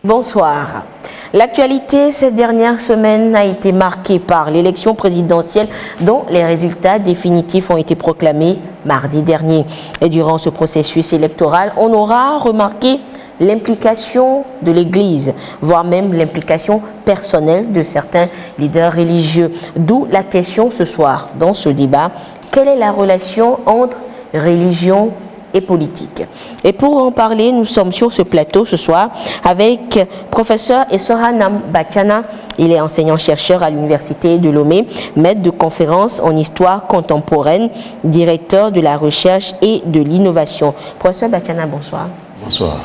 Bonsoir. L'actualité cette dernière semaine a été marquée par l'élection présidentielle dont les résultats définitifs ont été proclamés mardi dernier. Et durant ce processus électoral, on aura remarqué l'implication de l'Église, voire même l'implication personnelle de certains leaders religieux. D'où la question ce soir dans ce débat, quelle est la relation entre religion et politique? Et pour en parler, nous sommes sur ce plateau ce soir avec professeur Essohanam Bachana. Il est enseignant-chercheur à l'Université de Lomé, maître de conférences en histoire contemporaine, directeur de la recherche et de l'innovation. Professeur Bachana, bonsoir. Bonsoir.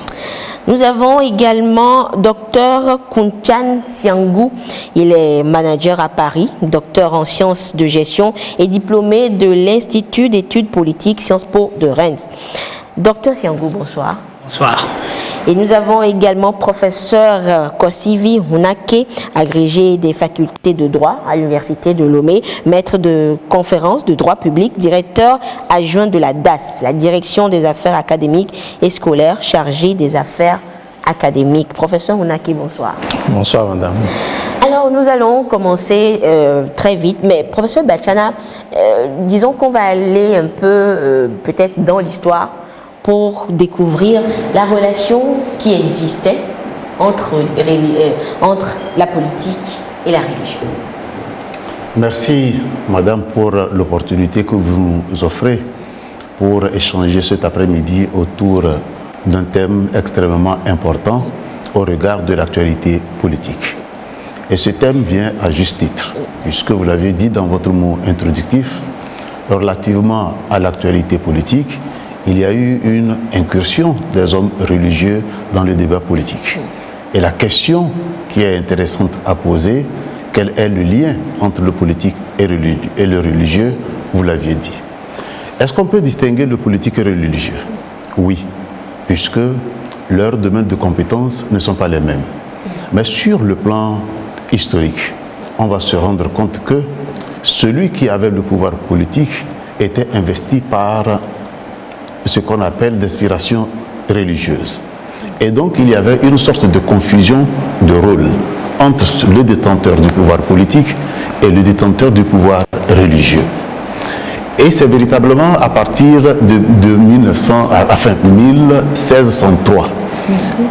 Nous avons également Dr Kunchan Siangou. Il est manager à Paris, docteur en sciences de gestion et diplômé de l'Institut d'études politiques Sciences Po de Rennes. Docteur Siangou, bonsoir. Bonsoir. Et nous avons également professeur Kosivi Hunake, agrégé des facultés de droit à l'Université de Lomé, maître de conférences de droit public, directeur adjoint de la DAS, la direction des affaires académiques et scolaires, chargé des affaires académiques. Professeur Hunake, bonsoir. Bonsoir, madame. Alors, nous allons commencer très vite, mais professeur Bachana, disons qu'on va aller un peu peut-être dans l'histoire pour découvrir la relation qui existait entre la politique et la religion. Merci, madame, pour l'opportunité que vous nous offrez pour échanger cet après-midi autour d'un thème extrêmement important au regard de l'actualité politique. Et ce thème vient à juste titre, puisque vous l'avez dit dans votre mot introductif, relativement à l'actualité politique, il y a eu une incursion des hommes religieux dans le débat politique. Et la question qui est intéressante à poser, quel est le lien entre le politique et le religieux, vous l'aviez dit. Est-ce qu'on peut distinguer le politique et le religieux? Oui, puisque leurs domaines de compétences ne sont pas les mêmes. Mais sur le plan historique, on va se rendre compte que celui qui avait le pouvoir politique était investi par ce qu'on appelle d'inspiration religieuse. Et donc il y avait une sorte de confusion de rôle entre le détenteur du pouvoir politique et le détenteur du pouvoir religieux. Et c'est véritablement à partir de 1603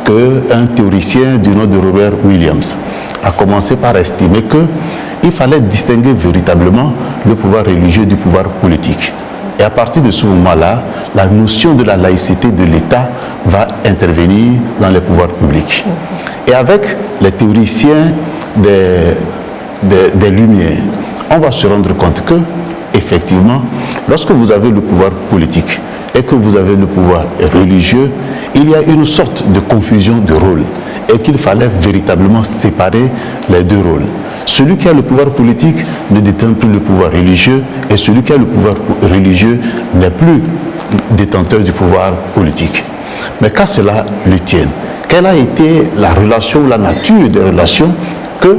qu'un théoricien du nom de Robert Williams a commencé par estimer qu'il fallait distinguer véritablement le pouvoir religieux du pouvoir politique. Et à partir de ce moment-là, la notion de la laïcité de l'État va intervenir dans les pouvoirs publics. Et avec les théoriciens des Lumières, on va se rendre compte que, effectivement, lorsque vous avez le pouvoir politique et que vous avez le pouvoir religieux, il y a une sorte de confusion de rôles et qu'il fallait véritablement séparer les deux rôles. Celui qui a le pouvoir politique ne détient plus le pouvoir religieux et celui qui a le pouvoir religieux n'est plus détenteur du pouvoir politique. Mais qu'à cela le tienne, quelle a été la relation, la nature des relations que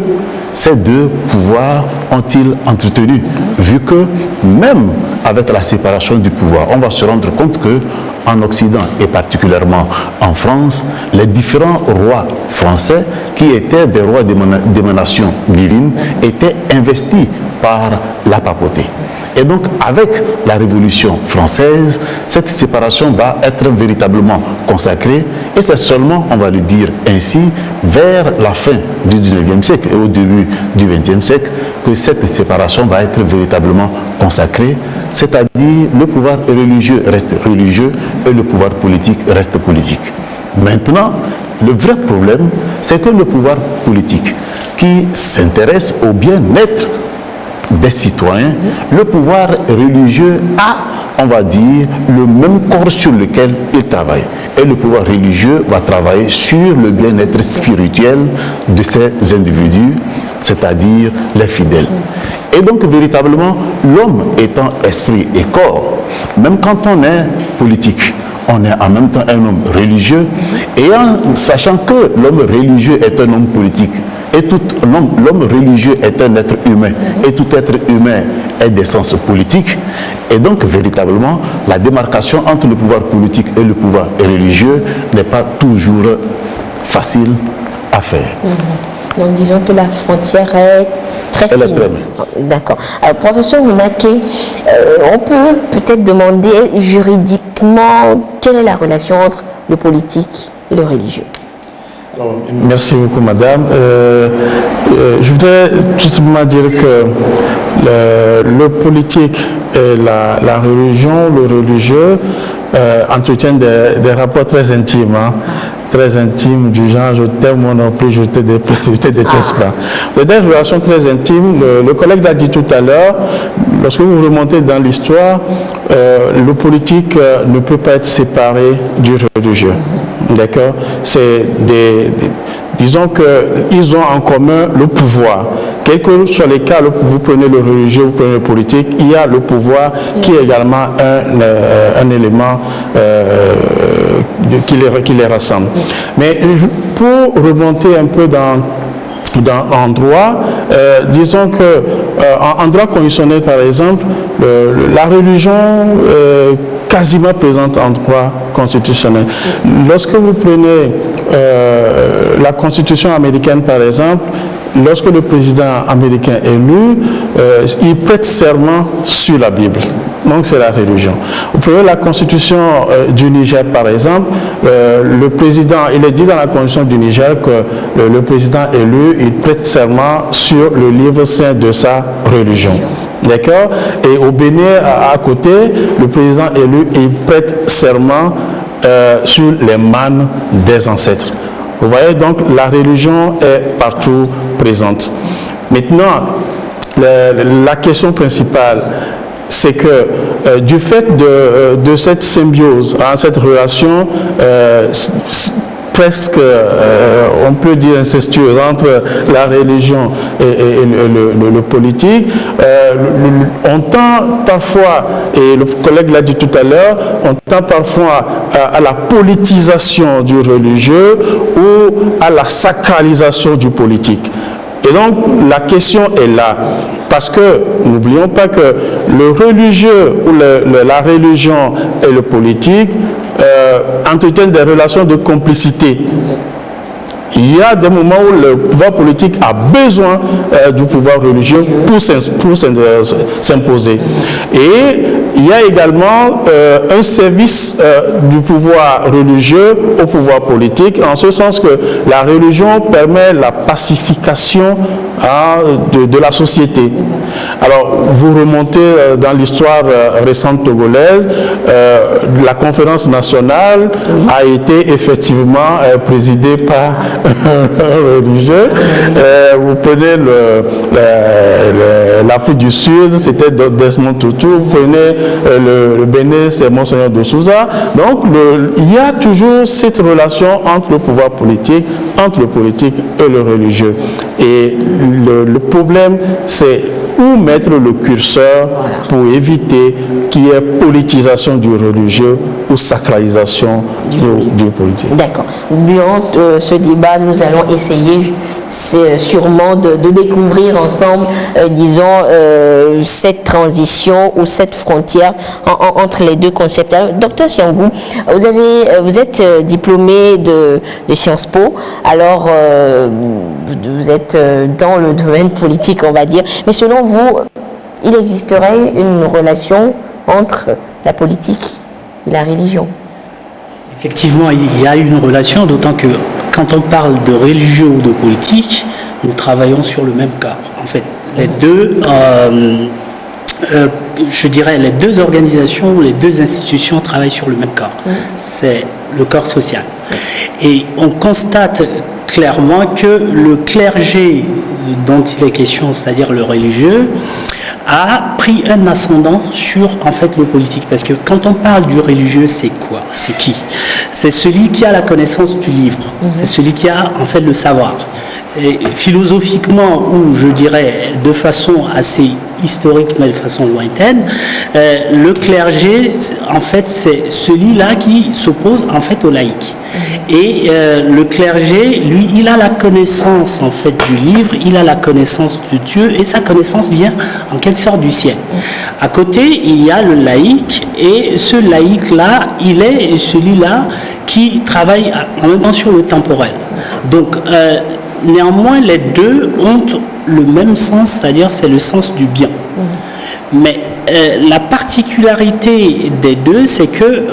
ces deux pouvoirs ont-ils entretenu, vu que même avec la séparation du pouvoir, on va se rendre compte que en Occident et particulièrement en France, les différents rois français qui étaient des rois d'émanation divine étaient investis par la papauté. Et donc, avec la Révolution française, cette séparation va être véritablement consacrée et c'est seulement, on va le dire ainsi, vers la fin du 19e siècle et au début du 20e siècle que cette séparation va être véritablement consacrée, c'est-à-dire le pouvoir religieux reste religieux et le pouvoir politique reste politique. Maintenant, le vrai problème, c'est que le pouvoir politique qui s'intéresse au bien-être des citoyens, le pouvoir religieux a, on va dire, le même corps sur lequel il travaille. Et le pouvoir religieux va travailler sur le bien-être spirituel de ces individus, c'est-à-dire les fidèles. Et donc, véritablement, l'homme étant esprit et corps, même quand on est politique, on est en même temps un homme religieux, et en sachant que l'homme religieux est un homme politique, et tout l'homme religieux est un être humain, et tout être humain est d'essence politique, et donc véritablement la démarcation entre le pouvoir politique et le pouvoir religieux n'est pas toujours facile à faire. Donc disons que la frontière est très fine. Elle est très mince. D'accord. Alors, professeur Mounaké, on peut peut-être demander juridiquement quelle est la relation entre le politique et le religieux. Merci beaucoup, madame. Je voudrais tout simplement dire que le politique et la religion, le religieux, entretiennent des rapports très intimes. Très intimes, du genre je t'aime, moi non plus, je te déteste pas. Des relations très intimes. Le collègue l'a dit tout à l'heure, lorsque vous remontez dans l'histoire, le politique ne peut pas être séparé du religieux. D'accord? C'est disons qu'ils ont en commun le pouvoir. Quel que soit les cas, vous prenez le religieux, vous prenez le politique, il y a le pouvoir qui est également un élément qui les rassemble. Mais pour remonter un peu en droit, disons que en droit conditionnel, par exemple, la religion quasiment présente en droit constitutionnel. Lorsque vous prenez la Constitution américaine, par exemple, lorsque le président américain est élu, il prête serment sur la Bible. Donc c'est la religion. Vous prenez la Constitution du Niger, par exemple, le président, il est dit dans la Constitution du Niger que le président élu, il prête serment sur le livre saint de sa religion. D'accord? Et au Bénin, à côté, le président élu, il prête serment sur les mânes des ancêtres. Vous voyez, donc la religion est partout présente. Maintenant, la question principale, c'est que du fait de cette symbiose, cette relation presque, on peut dire incestueuse entre la religion et le politique, on tend parfois, et le collègue l'a dit tout à l'heure, on tend parfois à la politisation du religieux ou à la sacralisation du politique. Et donc, la question est là. Parce que, n'oublions pas que le religieux ou la religion et le politique entretiennent des relations de complicité. Il y a des moments où le pouvoir politique a besoin du pouvoir religieux pour s'imposer. Et il y a également un service du pouvoir religieux au pouvoir politique, en ce sens que la religion permet la pacification de la société. Alors, vous remontez dans l'histoire récente togolaise, la conférence nationale a été effectivement présidée par un religieux. Vous prenez l'Afrique du Sud, c'était Desmond Tutu. Vous prenez le Bénin, c'est Monseigneur de Souza. Donc, il y a toujours cette relation entre le pouvoir politique, entre le politique et le religieux. Et le problème, c'est où mettre le curseur pour éviter qu'il y ait politisation du religieux ou sacralisation du politique. D'accord. Durant ce débat, nous allons essayer sûrement de découvrir ensemble, disons, cette transition ou cette frontière entre les deux concepts. Alors, Docteur Siangou, vous êtes diplômé de Sciences Po, alors vous êtes dans le domaine politique, on va dire, mais selon vous, il existerait une relation entre la politique et la religion? Effectivement, il y a une relation, d'autant que quand on parle de religieux ou de politique, nous travaillons sur le même cas. En fait, les deux, je dirais, les deux organisations, les deux institutions travaillent sur le même corps. C'est le corps social. Et on constate clairement que le clergé dont il est question, c'est-à-dire le religieux, a pris un ascendant sur en fait le politique, parce que quand on parle du religieux, c'est quoi? C'est qui? C'est celui qui a la connaissance du livre, c'est celui qui a en fait le savoir. Et philosophiquement, ou je dirais de façon assez historique, mais de façon lointaine, le clergé, en fait, c'est celui-là qui s'oppose, en fait, au laïc. Et le clergé, lui, il a la connaissance, en fait, du livre, il a la connaissance de Dieu, et sa connaissance vient, en quelque sorte, du ciel. À côté, il y a le laïc, et ce laïc-là, il est celui-là qui travaille en même temps sur le temporel. Donc, néanmoins, les deux ont le même sens, c'est-à-dire c'est le sens du bien. Mais la particularité des deux, c'est que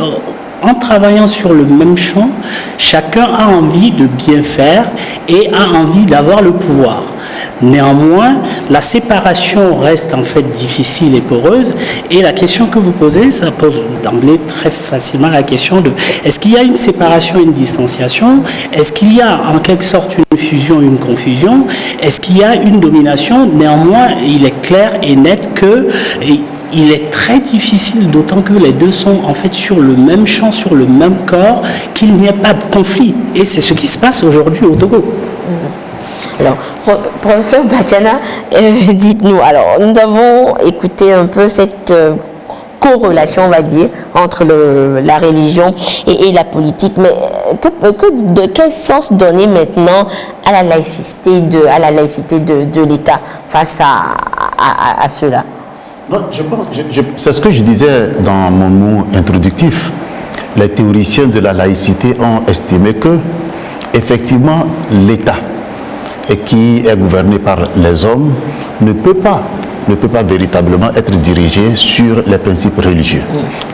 en travaillant sur le même champ, chacun a envie de bien faire et a envie d'avoir le pouvoir. Néanmoins, la séparation reste en fait difficile et poreuse, et la question que vous posez, ça pose d'emblée très facilement la question de est-ce qu'il y a une séparation, une distanciation? Est-ce qu'il y a en quelque sorte une fusion, une confusion? Est-ce qu'il y a une domination? Néanmoins, il est clair et net que il est très difficile, d'autant que les deux sont en fait sur le même champ, sur le même corps, qu'il n'y ait pas de conflit. Et c'est ce qui se passe aujourd'hui au Togo. Alors, professeur Badiana, dites-nous, alors, nous avons écouté un peu cette corrélation, on va dire, entre la religion et la politique, mais de quel sens donner maintenant à la laïcité de l'État face à cela? Non, c'est ce que je disais dans mon mot introductif. Les théoriciens de la laïcité ont estimé que, effectivement, l'État, qui est gouverné par les hommes, ne peut pas véritablement être dirigé sur les principes religieux,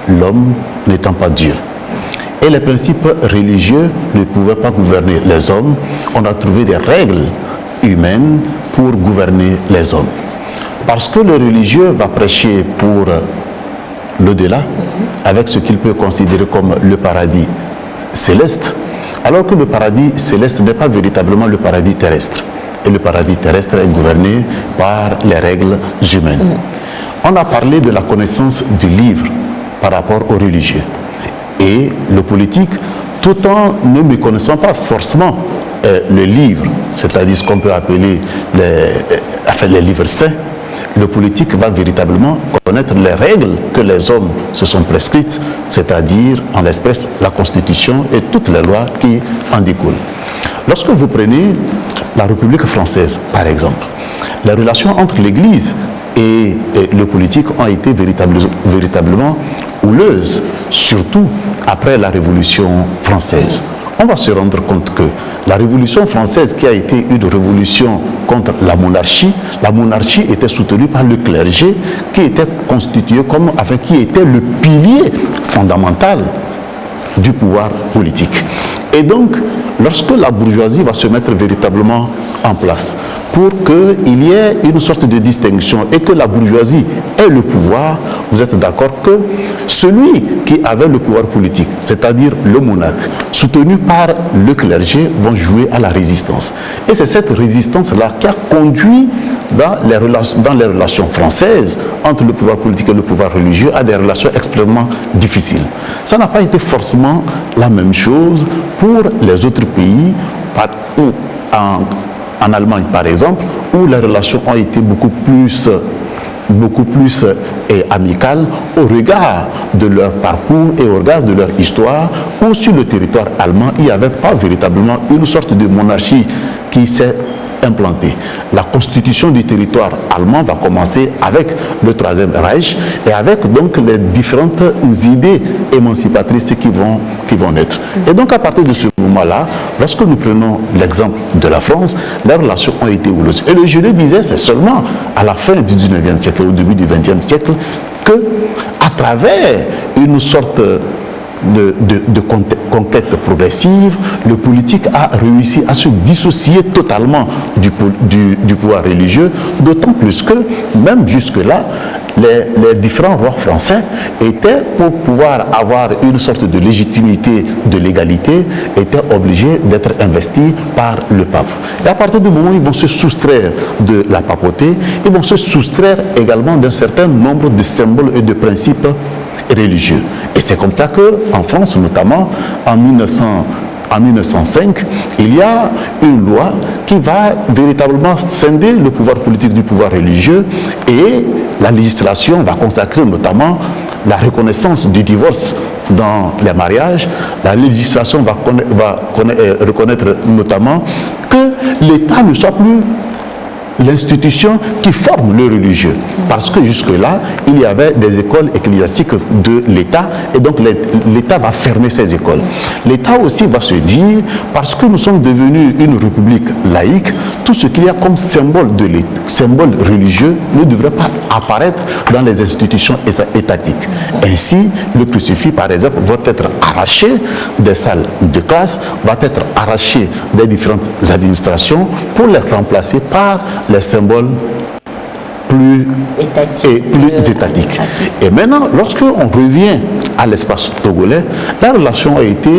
l'homme n'étant pas Dieu. Et les principes religieux ne pouvaient pas gouverner les hommes. On a trouvé des règles humaines pour gouverner les hommes. Parce que le religieux va prêcher pour l'au-delà, avec ce qu'il peut considérer comme le paradis céleste, alors que le paradis céleste n'est pas véritablement le paradis terrestre. Et le paradis terrestre est gouverné par les règles humaines. On a parlé de la connaissance du livre par rapport aux religieux. Et le politique, tout en ne méconnaissant pas forcément le livre, c'est-à-dire ce qu'on peut appeler les livres saints, le politique va véritablement connaître les règles que les hommes se sont prescrites, c'est-à-dire en l'espèce la Constitution et toutes les lois qui en découlent. Lorsque vous prenez la République française, par exemple, les relations entre l'Église et le politique ont été véritablement houleuses, surtout après la Révolution française. On va se rendre compte que la Révolution française, qui a été une révolution contre la monarchie était soutenue par le clergé, qui était constitué qui était le pilier fondamental du pouvoir politique. Et donc, lorsque la bourgeoisie va se mettre véritablement en place, pour qu'il y ait une sorte de distinction et que la bourgeoisie ait le pouvoir, vous êtes d'accord que celui qui avait le pouvoir politique, c'est-à-dire le monarque, soutenu par le clergé, vont jouer à la résistance. Et c'est cette résistance-là qui a conduit dans les relations françaises entre le pouvoir politique et le pouvoir religieux à des relations extrêmement difficiles. Ça n'a pas été forcément la même chose pour les autres pays, en Allemagne par exemple, où les relations ont été beaucoup plus amicales au regard de leur parcours et au regard de leur histoire, où sur le territoire allemand, il n'y avait pas véritablement une sorte de monarchie qui s'est implantée. La constitution du territoire allemand va commencer avec le Troisième Reich et avec donc les différentes idées émancipatrices qui vont naître. Et donc à partir de ce moment-là, lorsque nous prenons l'exemple de la France, les relations ont été houleuses. Et je le disais, c'est seulement à la fin du 19e siècle, au début du 20e siècle, que à travers une sorte de conquête progressive, le politique a réussi à se dissocier totalement du pouvoir religieux, d'autant plus que, même jusque-là, les différents rois français étaient, pour pouvoir avoir une sorte de légitimité, de légalité, étaient obligés d'être investis par le pape. Et à partir du moment où ils vont se soustraire de la papauté, ils vont se soustraire également d'un certain nombre de symboles et de principes religieux. Et c'est comme ça qu'en France, notamment en en 1905, il y a une loi qui va véritablement scinder le pouvoir politique du pouvoir religieux, et la législation va consacrer notamment la reconnaissance du divorce dans les mariages. La législation va reconnaître notamment que l'État ne soit plus l'institution qui forme le religieux. Parce que jusque-là, il y avait des écoles ecclésiastiques de l'État, et donc l'État va fermer ces écoles. L'État aussi va se dire, parce que nous sommes devenus une république laïque, tout ce qu'il y a comme symbole religieux ne devrait pas apparaître dans les institutions étatiques. Ainsi, le crucifix, par exemple, va être arraché des salles de classe, va être arraché des différentes administrations pour les remplacer par les symboles plus étatiques. Et maintenant, lorsque on revient à l'espace togolais, la relation a été,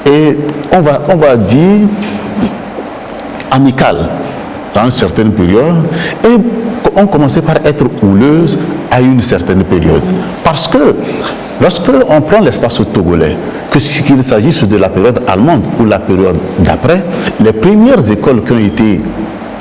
et on va dire, amicale dans une certaine période, et on commençait par être houleuse à une certaine période. Parce que lorsque on prend l'espace togolais, que qu'il s'agisse de la période allemande ou la période d'après, les premières écoles qui ont été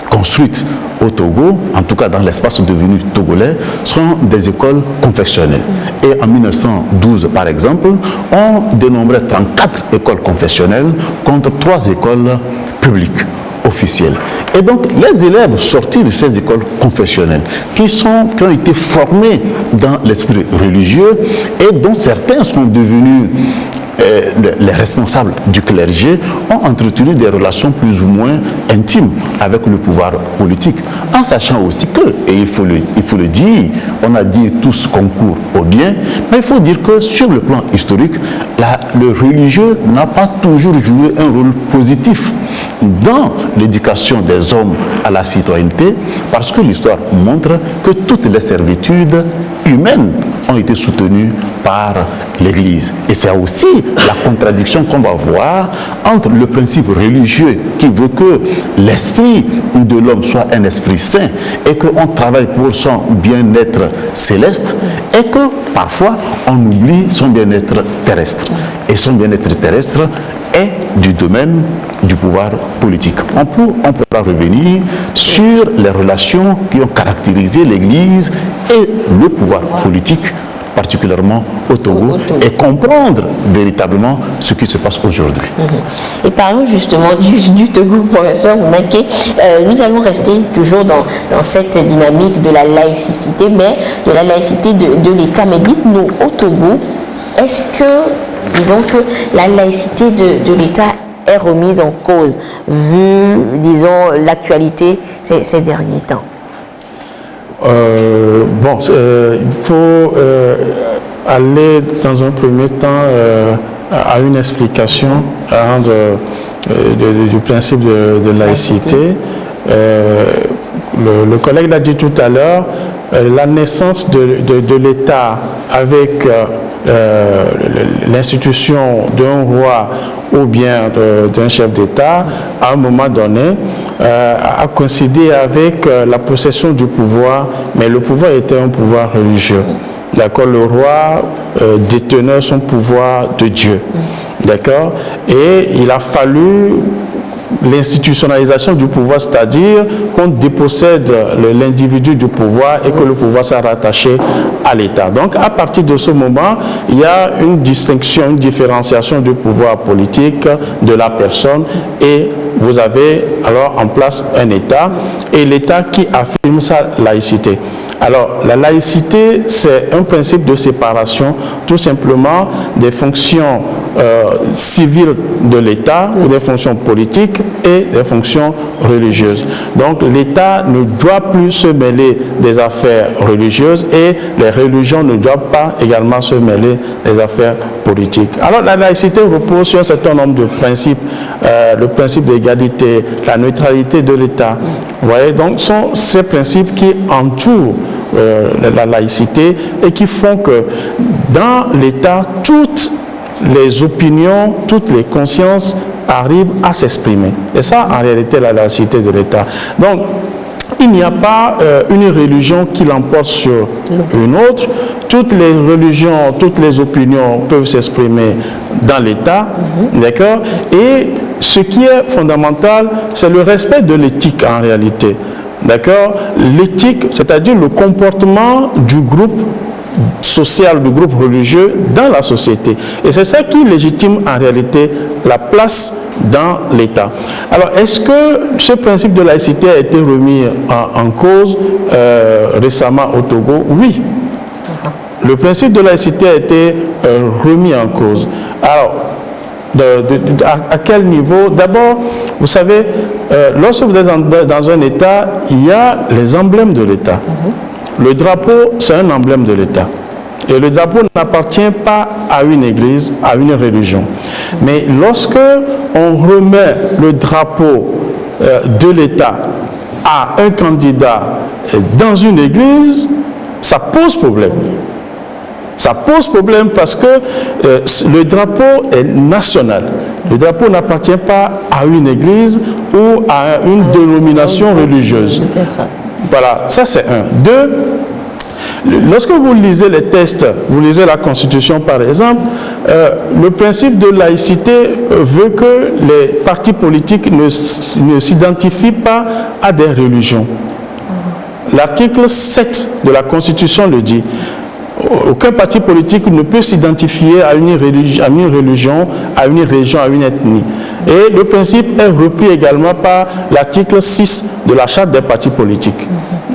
construites au Togo, en tout cas dans l'espace devenu togolais, sont des écoles confessionnelles. Et en 1912, par exemple, on dénombrait 34 écoles confessionnelles contre 3 écoles publiques officielles. Et donc, les élèves sortis de ces écoles confessionnelles, qui ont été formés dans l'esprit religieux, et dont certains sont devenus les responsables du clergé, ont entretenu des relations plus ou moins intimes avec le pouvoir politique, en sachant aussi que, et il faut le dire, on a dit tous concours au bien, mais il faut dire que sur le plan historique, le religieux n'a pas toujours joué un rôle positif dans l'éducation des hommes à la citoyenneté, parce que l'histoire montre que toutes les servitudes humaines ont été soutenues par l'Église. Et c'est aussi la contradiction qu'on va voir entre le principe religieux qui veut que l'esprit de l'homme soit un esprit saint et qu'on travaille pour son bien-être céleste, et que parfois on oublie son bien-être terrestre. Et son bien-être terrestre est du domaine du pouvoir politique. On pourra revenir sur les relations qui ont caractérisé l'Église et le pouvoir politique, particulièrement au Togo, et comprendre véritablement ce qui se passe aujourd'hui. Et parlons justement du Togo, professeur Mounaké. Nous allons rester toujours dans cette dynamique de la laïcité, mais de la laïcité de l'État. Mais dites-nous, au Togo, est-ce que, disons que la laïcité de l'État est remise en cause, vu, disons, l'actualité ces derniers temps? Il faut aller dans un premier temps à une explication du principe de laïcité. Le collègue l'a dit tout à l'heure, la naissance de l'État avec l'institution d'un roi ou bien d'un chef d'État, à un moment donné, a coïncidé avec la possession du pouvoir, mais le pouvoir était un pouvoir religieux. D'accord, le roi détenait son pouvoir de Dieu. D'accord, et il a fallu l'institutionnalisation du pouvoir, c'est-à-dire qu'on dépossède l'individu du pouvoir et que le pouvoir soit rattaché à l'État. Donc, à partir de ce moment, il y a une distinction, une différenciation du pouvoir politique de la personne, et vous avez alors en place un État, et l'État qui affirme sa laïcité. Alors, la laïcité, c'est un principe de séparation, tout simplement, des fonctions civiles de l'État ou des fonctions politiques et des fonctions religieuses. Donc, l'État ne doit plus se mêler des affaires religieuses et les religions ne doivent pas également se mêler des affaires politiques. Alors, la laïcité repose sur un certain nombre de principes, le principe d'égalité, la neutralité de l'État. Vous voyez, donc, ce sont ces principes qui entourent la laïcité et qui font que dans l'État, toutes les opinions, toutes les consciences arrivent à s'exprimer. Et ça, en réalité, la laïcité de l'État. Donc, il n'y a pas une religion qui l'emporte sur une autre. Toutes les religions, toutes les opinions peuvent s'exprimer dans l'État, d'accord? Et ce qui est fondamental, c'est le respect de l'éthique en réalité, d'accord? L'éthique, c'est-à-dire le comportement du groupe social, du groupe religieux dans la société. Et c'est ça qui légitime en réalité la place dans l'État. Alors, est-ce que ce principe de laïcité a été remis en cause récemment au Togo? Oui. Le principe de laïcité a été remis en cause. Alors, à quel niveau? D'abord, vous savez, lorsque vous êtes dans un État, il y a les emblèmes de l'État. Le drapeau, c'est un emblème de l'État. Et le drapeau n'appartient pas à une église, à une religion. Mais lorsque on remet le drapeau de l'État à un candidat dans une église, ça pose problème. Ça pose problème parce que le drapeau est national. Le drapeau n'appartient pas à une église ou à une dénomination religieuse. Voilà, ça c'est un. Deux, lorsque vous lisez les textes, vous lisez la Constitution par exemple, le principe de laïcité veut que les partis politiques ne s'identifient pas à des religions. L'article 7 de la Constitution le dit. Aucun parti politique ne peut s'identifier à une religion, à une région, à une ethnie. Et le principe est repris également par l'article 6 de la Charte des partis politiques.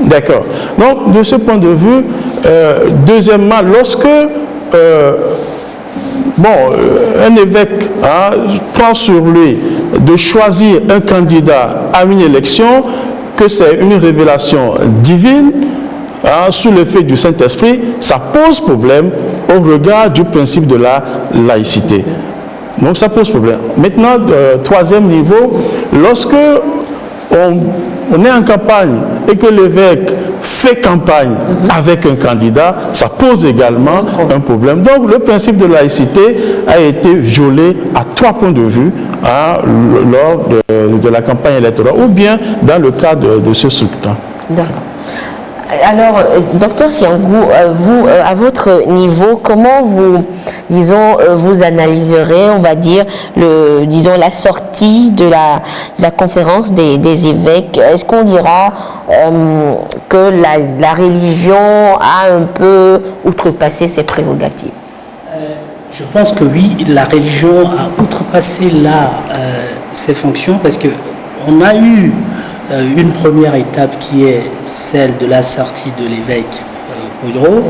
D'accord. Donc, de ce point de vue, deuxièmement, lorsque un évêque prend sur lui de choisir un candidat à une élection, que c'est une révélation divine, sous l'effet du Saint-Esprit, ça pose problème au regard du principe de la laïcité. Donc ça pose problème. Maintenant, troisième niveau, lorsque on est en campagne et que l'évêque fait campagne avec un candidat, ça pose également un problème. Donc le principe de laïcité a été violé à 3 points de vue lors de la campagne électorale ou bien dans le cadre de ce scrutin. D'accord. Alors, docteur Siangou, vous, à votre niveau, comment vous, vous analyserez, on va dire, la sortie de la conférence des évêques? Est-ce qu'on dira que la religion a un peu outrepassé ses prérogatives? Je pense que oui, la religion a outrepassé ses fonctions parce qu'on a eu une première étape qui est celle de la sortie de l'évêque Poudreau.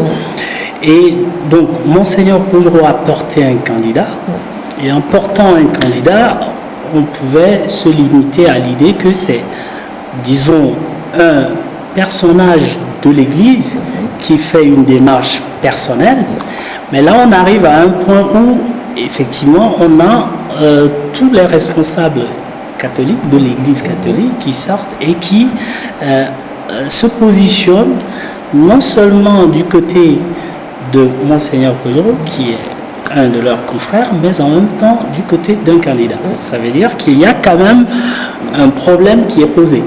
Et donc, Monseigneur Poudreau a porté un candidat. Et en portant un candidat, on pouvait se limiter à l'idée que c'est, disons, un personnage de l'Église qui fait une démarche personnelle. Mais là, on arrive à un point où, effectivement, on a tous les responsables catholiques, de l'Église catholique, qui sortent et qui se positionnent non seulement du côté de Monseigneur Poudreau, qui est un de leurs confrères, mais en même temps du côté d'un candidat. Ça veut dire qu'il y a quand même un problème qui est posé.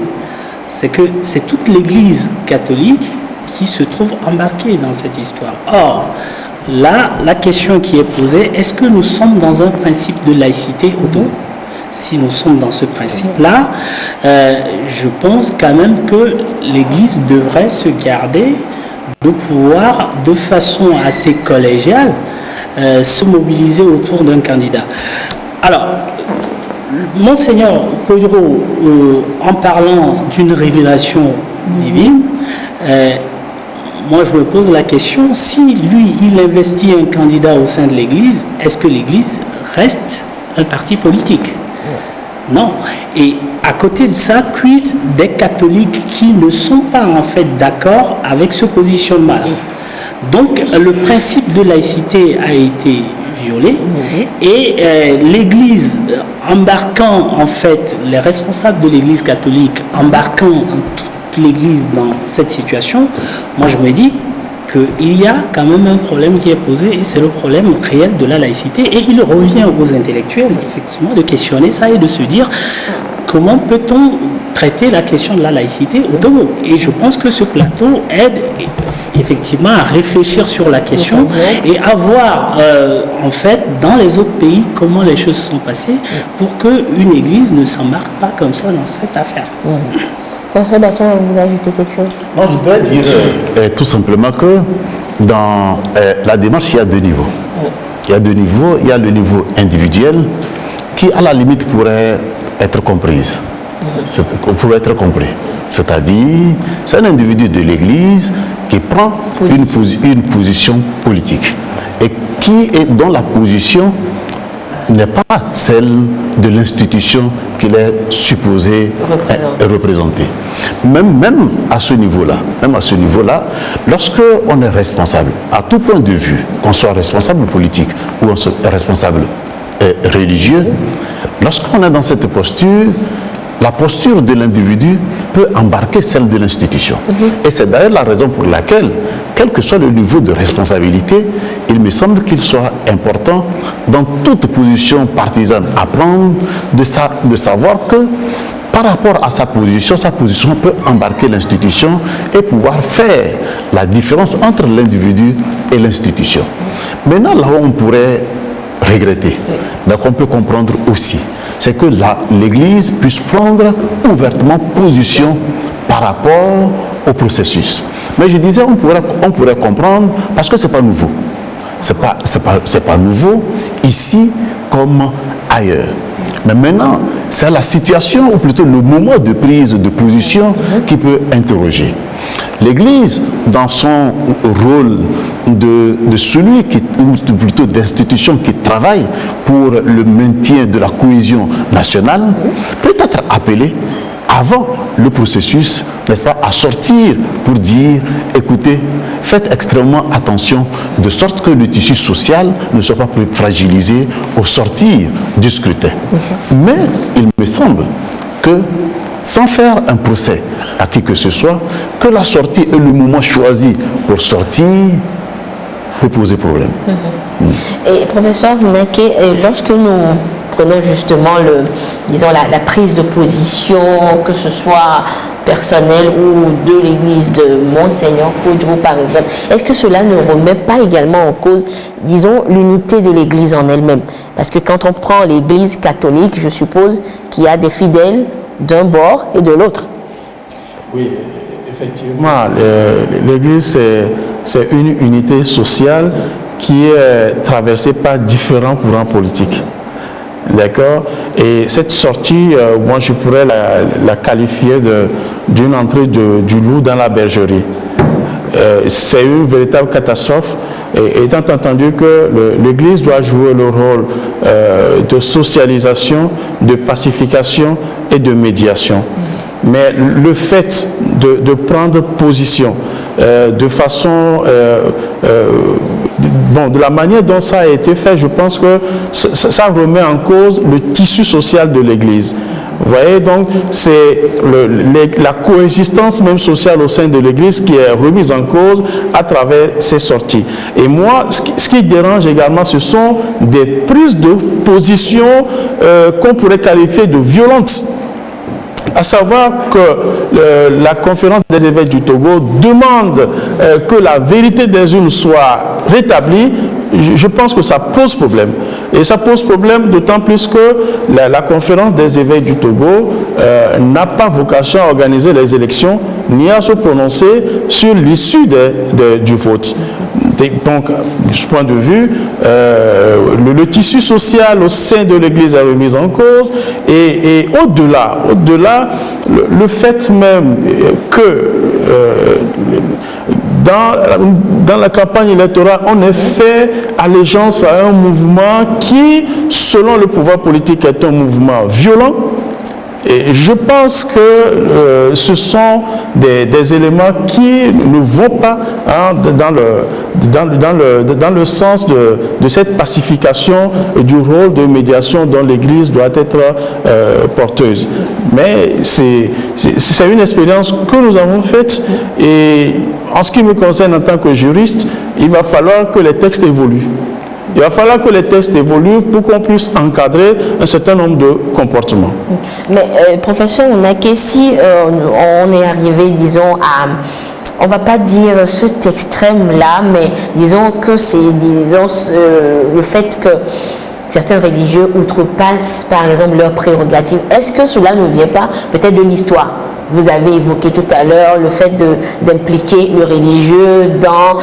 C'est que c'est toute l'Église catholique qui se trouve embarquée dans cette histoire. Or, là, la question qui est posée, est-ce que nous sommes dans un principe de laïcité au Togo ? Si nous sommes dans ce principe-là, je pense quand même que l'Église devrait se garder de pouvoir, de façon assez collégiale, se mobiliser autour d'un candidat. Alors, Monseigneur Poudreau, en parlant d'une révélation divine, moi je me pose la question, si lui, il investit un candidat au sein de l'Église, est-ce que l'Église reste un parti politique ? Non. Et à côté de ça, quid des catholiques qui ne sont pas en fait d'accord avec ce positionnement? Donc le principe de laïcité a été violé et l'Église embarquant en fait les responsables de l'Église catholique, embarquant toute l'Église dans cette situation, moi je me dis qu'il y a quand même un problème qui est posé et c'est le problème réel de la laïcité. Et il revient aux intellectuels, effectivement, de questionner ça et de se dire comment peut-on traiter la question de la laïcité au Togo. Et je pense que ce plateau aide effectivement à réfléchir sur la question et à voir en fait dans les autres pays comment les choses se sont passées pour qu'une église ne s'embarque pas comme ça dans cette affaire. François Bachin, vous voulez ajouter quelque chose? Non, je voudrais dire tout simplement que dans la démarche, il y a deux niveaux. Il y a deux niveaux. Il y a le niveau individuel qui, à la limite, pourrait être comprise. Pourrait être compris. C'est-à-dire, c'est un individu de l'Église qui prend une position politique et dont la position n'est pas celle de l'institution qu'il est supposé représenter. Même à ce niveau-là, lorsque on est responsable, à tout point de vue, qu'on soit responsable politique ou responsable religieux, lorsqu'on est dans cette posture, la posture de l'individu peut embarquer celle de l'institution. Et c'est d'ailleurs la raison pour laquelle, quel que soit le niveau de responsabilité, il me semble qu'il soit important, dans toute position partisane à prendre, de savoir que par rapport à sa position peut embarquer l'institution et pouvoir faire la différence entre l'individu et l'institution. Maintenant, là où on pourrait regretter, mais qu'on peut comprendre aussi, c'est que l'Église puisse prendre ouvertement position par rapport au processus. Mais je disais, on pourrait comprendre parce que c'est pas nouveau. C'est pas nouveau ici comme ailleurs. Mais maintenant, c'est la situation ou plutôt le moment de prise de position qui peut interroger. L'Église, dans son rôle de celui ou plutôt d'institution qui travaille pour le maintien de la cohésion nationale, peut être appelée avant le processus, n'est-ce pas, à sortir pour dire, écoutez, faites extrêmement attention de sorte que le tissu social ne soit pas plus fragilisé au sortir du scrutin. Mais il me semble que, sans faire un procès à qui que ce soit, que la sortie est le moment choisi pour sortir peut poser problème. Et professeur Menke, lorsque nous prenons justement la prise de position, que ce soit personnelle ou de l'église de Monseigneur Koudrou par exemple, est-ce que cela ne remet pas également en cause, disons, l'unité de l'église en elle-même? Parce que quand on prend l'église catholique, je suppose qu'il y a des fidèles d'un bord et de l'autre. Oui, effectivement, l'église c'est une unité sociale qui est traversée par différents courants politiques. D'accord? Et cette sortie, moi je pourrais la qualifier d'une entrée du loup dans la bergerie. C'est une véritable catastrophe, et étant entendu que l'Église doit jouer le rôle de socialisation, de pacification et de médiation. Mais le fait de prendre position de façon... de la manière dont ça a été fait, je pense que ça remet en cause le tissu social de l'Église. Vous voyez, donc c'est la coexistence même sociale au sein de l'Église qui est remise en cause à travers ces sorties. Et moi, ce qui dérange également, ce sont des prises de position qu'on pourrait qualifier de violentes. À savoir que la conférence des évêques du Togo demande que la vérité des unes soit rétablie. Je pense que ça pose problème. Et ça pose problème d'autant plus que la conférence des évêques du Togo n'a pas vocation à organiser les élections ni à se prononcer sur l'issue du vote. Donc, de ce point de vue, le tissu social au sein de l'Église est remis en cause, et au-delà, le fait même que dans la campagne électorale, on ait fait allégeance à un mouvement qui, selon le pouvoir politique, est un mouvement violent. Et je pense que ce sont des éléments qui ne vont pas dans le sens de cette pacification et du rôle de médiation dont l'Église doit être porteuse. Mais c'est une expérience que nous avons faite, et en ce qui me concerne en tant que juriste, il va falloir que les textes évoluent. Il va falloir que les textes évoluent pour qu'on puisse encadrer un certain nombre de comportements. Mais professeur Onakessi, on est arrivé, disons, à... On ne va pas dire cet extrême-là, mais disons que c'est le fait que certains religieux outrepassent, par exemple, leurs prérogatives. Est-ce que cela ne vient pas peut-être de l'histoire ? Vous avez évoqué tout à l'heure le fait d'impliquer le religieux dans,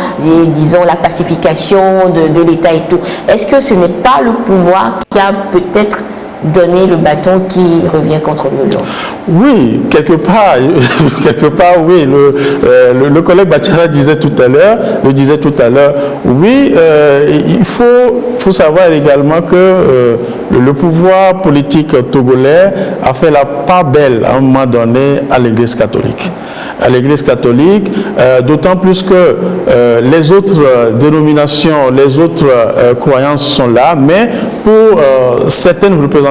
disons, la pacification de l'État et tout. Est-ce que ce n'est pas le pouvoir qui a peut-être donné le bâton qui revient contre le lion? Oui, quelque part, oui. Le collègue Bachara le disait tout à l'heure, oui, il faut savoir également que le pouvoir politique togolais a fait la part belle à un moment donné à l'Église catholique. D'autant plus que les autres dénominations, les autres croyances sont là, mais pour certaines représentations,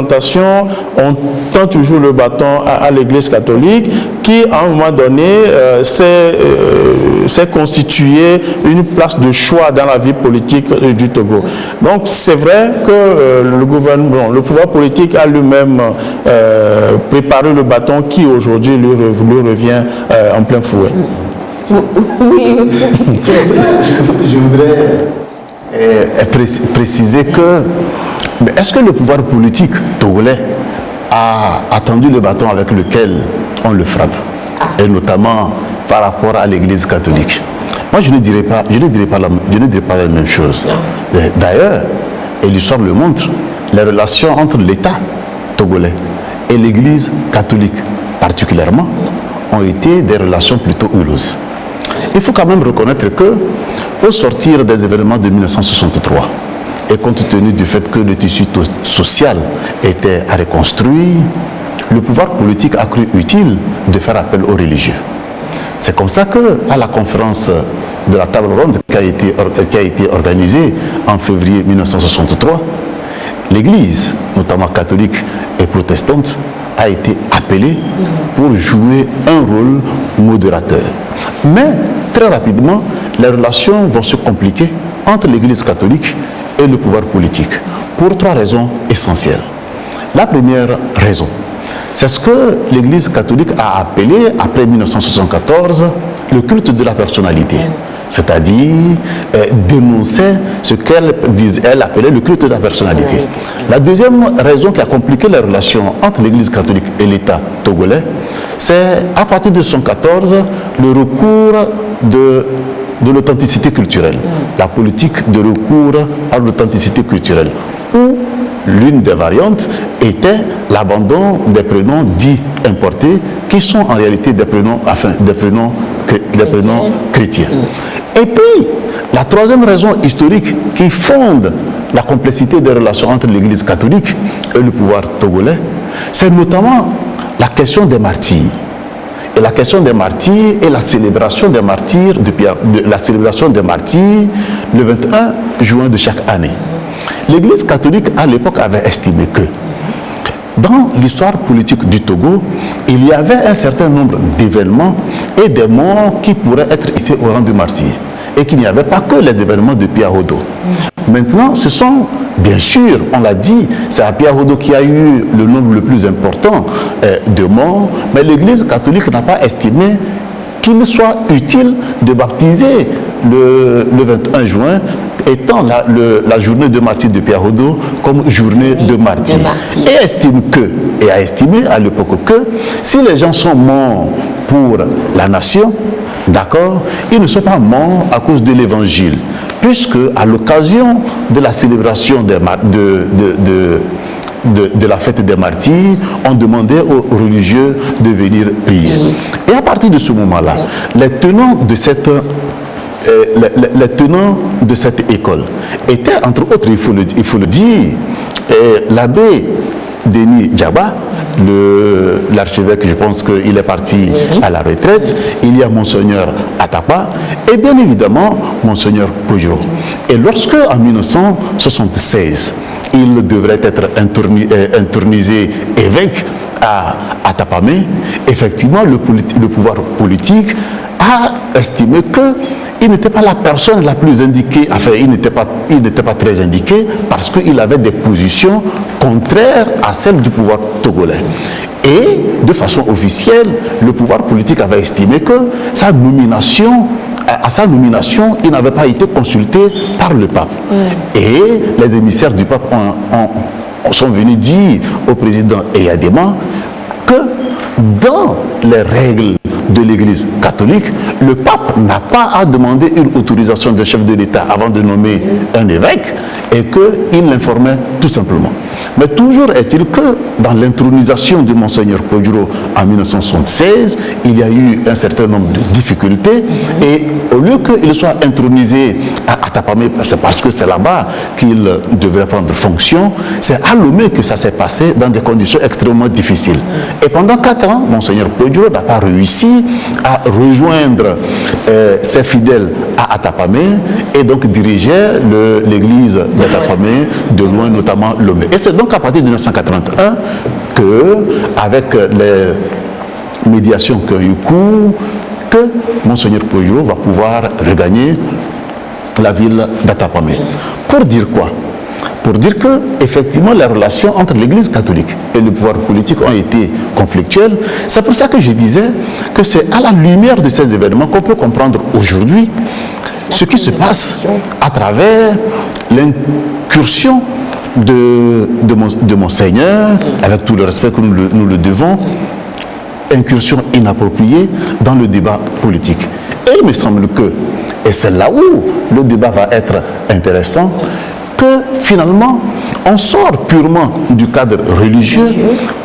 on tend toujours le bâton à l'Église catholique qui, à un moment donné, s'est constitué une place de choix dans la vie politique du Togo. Donc, c'est vrai que le gouvernement, le pouvoir politique a lui-même préparé le bâton qui, aujourd'hui, lui revient en plein fouet. Oui. Je voudrais préciser que est-ce que le pouvoir politique togolais a attendu le bâton avec lequel on le frappe, et notamment par rapport à l'Église catholique? Moi, je ne dirais pas la même chose. D'ailleurs, et l'histoire le montre, les relations entre l'État togolais et l'Église catholique particulièrement ont été des relations plutôt houleuses. Il faut quand même reconnaître que, au sortir des événements de 1963, et compte tenu du fait que le tissu social était à reconstruire, le pouvoir politique a cru utile de faire appel aux religieux. C'est comme ça qu'à la conférence de la table ronde qui a été organisée en février 1963, l'Église, notamment catholique et protestante, a été appelée pour jouer un rôle modérateur. Mais très rapidement, les relations vont se compliquer entre l'Église catholique et le pouvoir politique, pour 3 raisons essentielles. La première raison, c'est ce que l'Église catholique a appelé, après 1974, le culte de la personnalité, c'est-à-dire dénoncer ce qu'elle appelait le culte de la personnalité. La deuxième raison qui a compliqué les relations entre l'Église catholique et l'État togolais, c'est à partir de 1974, le recours de l'authenticité culturelle, la politique de recours à l'authenticité culturelle, où l'une des variantes était l'abandon des prénoms dits importés, qui sont en réalité des prénoms chrétiens. Et puis, la troisième raison historique qui fonde la complexité des relations entre l'Église catholique et le pouvoir togolais, c'est notamment la question des martyrs. Et la question des martyrs et la célébration des martyrs, le 21 juin de chaque année. L'Église catholique, à l'époque, avait estimé que dans l'histoire politique du Togo, il y avait un certain nombre d'événements et des morts qui pourraient être ici au rang de martyrs. Et qu'il n'y avait pas que les événements de Piahodo. Maintenant, ce sont, bien sûr, on l'a dit, c'est à Piahodo qui a eu le nombre le plus important de morts, mais l'Église catholique n'a pas estimé qu'il soit utile de baptiser le 21 juin étant la journée de martyrs de Piahodo comme journée de martyrs. Et a estimé à l'époque que si les gens sont morts pour la nation, d'accord, ils ne sont pas morts à cause de l'évangile, puisque à l'occasion de la célébration de la fête des martyrs, on demandait aux religieux de venir prier. Et à partir de ce moment-là, les tenants de cette école étaient, entre autres, il faut le dire, l'abbé Denis Djaba, l'archevêque, je pense qu'il est parti à la retraite. Il y a Monseigneur Atapa et bien évidemment Monseigneur Pojoro. Et lorsque, en 1976, il devrait être intronisé évêque à Atapamé, effectivement, le pouvoir politique a estimé il n'était pas la personne la plus indiquée, enfin il n'était pas très indiqué parce qu'il avait des positions contraires à celles du pouvoir togolais. Et de façon officielle, le pouvoir politique avait estimé que à sa nomination, il n'avait pas été consulté par le pape. Et les émissaires du pape sont venus dire au président Eyadema que dans les règles de l'Église catholique, le pape n'a pas à demander une autorisation d'un chef de l'État avant de nommer un évêque et qu'il l'informait tout simplement. Mais toujours est-il que dans l'intronisation de Monseigneur Podjoro en 1976, il y a eu un certain nombre de difficultés et au lieu qu'il soit intronisé à Atapamé, c'est parce que c'est là-bas qu'il devrait prendre fonction, c'est à Lomé que ça s'est passé dans des conditions extrêmement difficiles. Et pendant 4 ans, Monseigneur Podjoro n'a pas réussi à rejoindre ses fidèles à Atapamé et donc dirigeait l'église d'Atapamé de loin, notamment Lomé. Et c'est donc à partir de 1981 que, avec les médiations qui ont eu cours, que Monseigneur Podjoro va pouvoir regagner la ville d'Atapamé. Pour dire quoi? Pour dire que, effectivement, les relations entre l'Église catholique et le pouvoir politique ont été conflictuelles. C'est pour ça que je disais que c'est à la lumière de ces événements qu'on peut comprendre aujourd'hui ce qui se passe à travers l'incursion de Monseigneur, avec tout le respect que nous le devons, incursion inappropriée dans le débat politique. Et il me semble que, et c'est là où le débat va être intéressant, que finalement, on sort purement du cadre religieux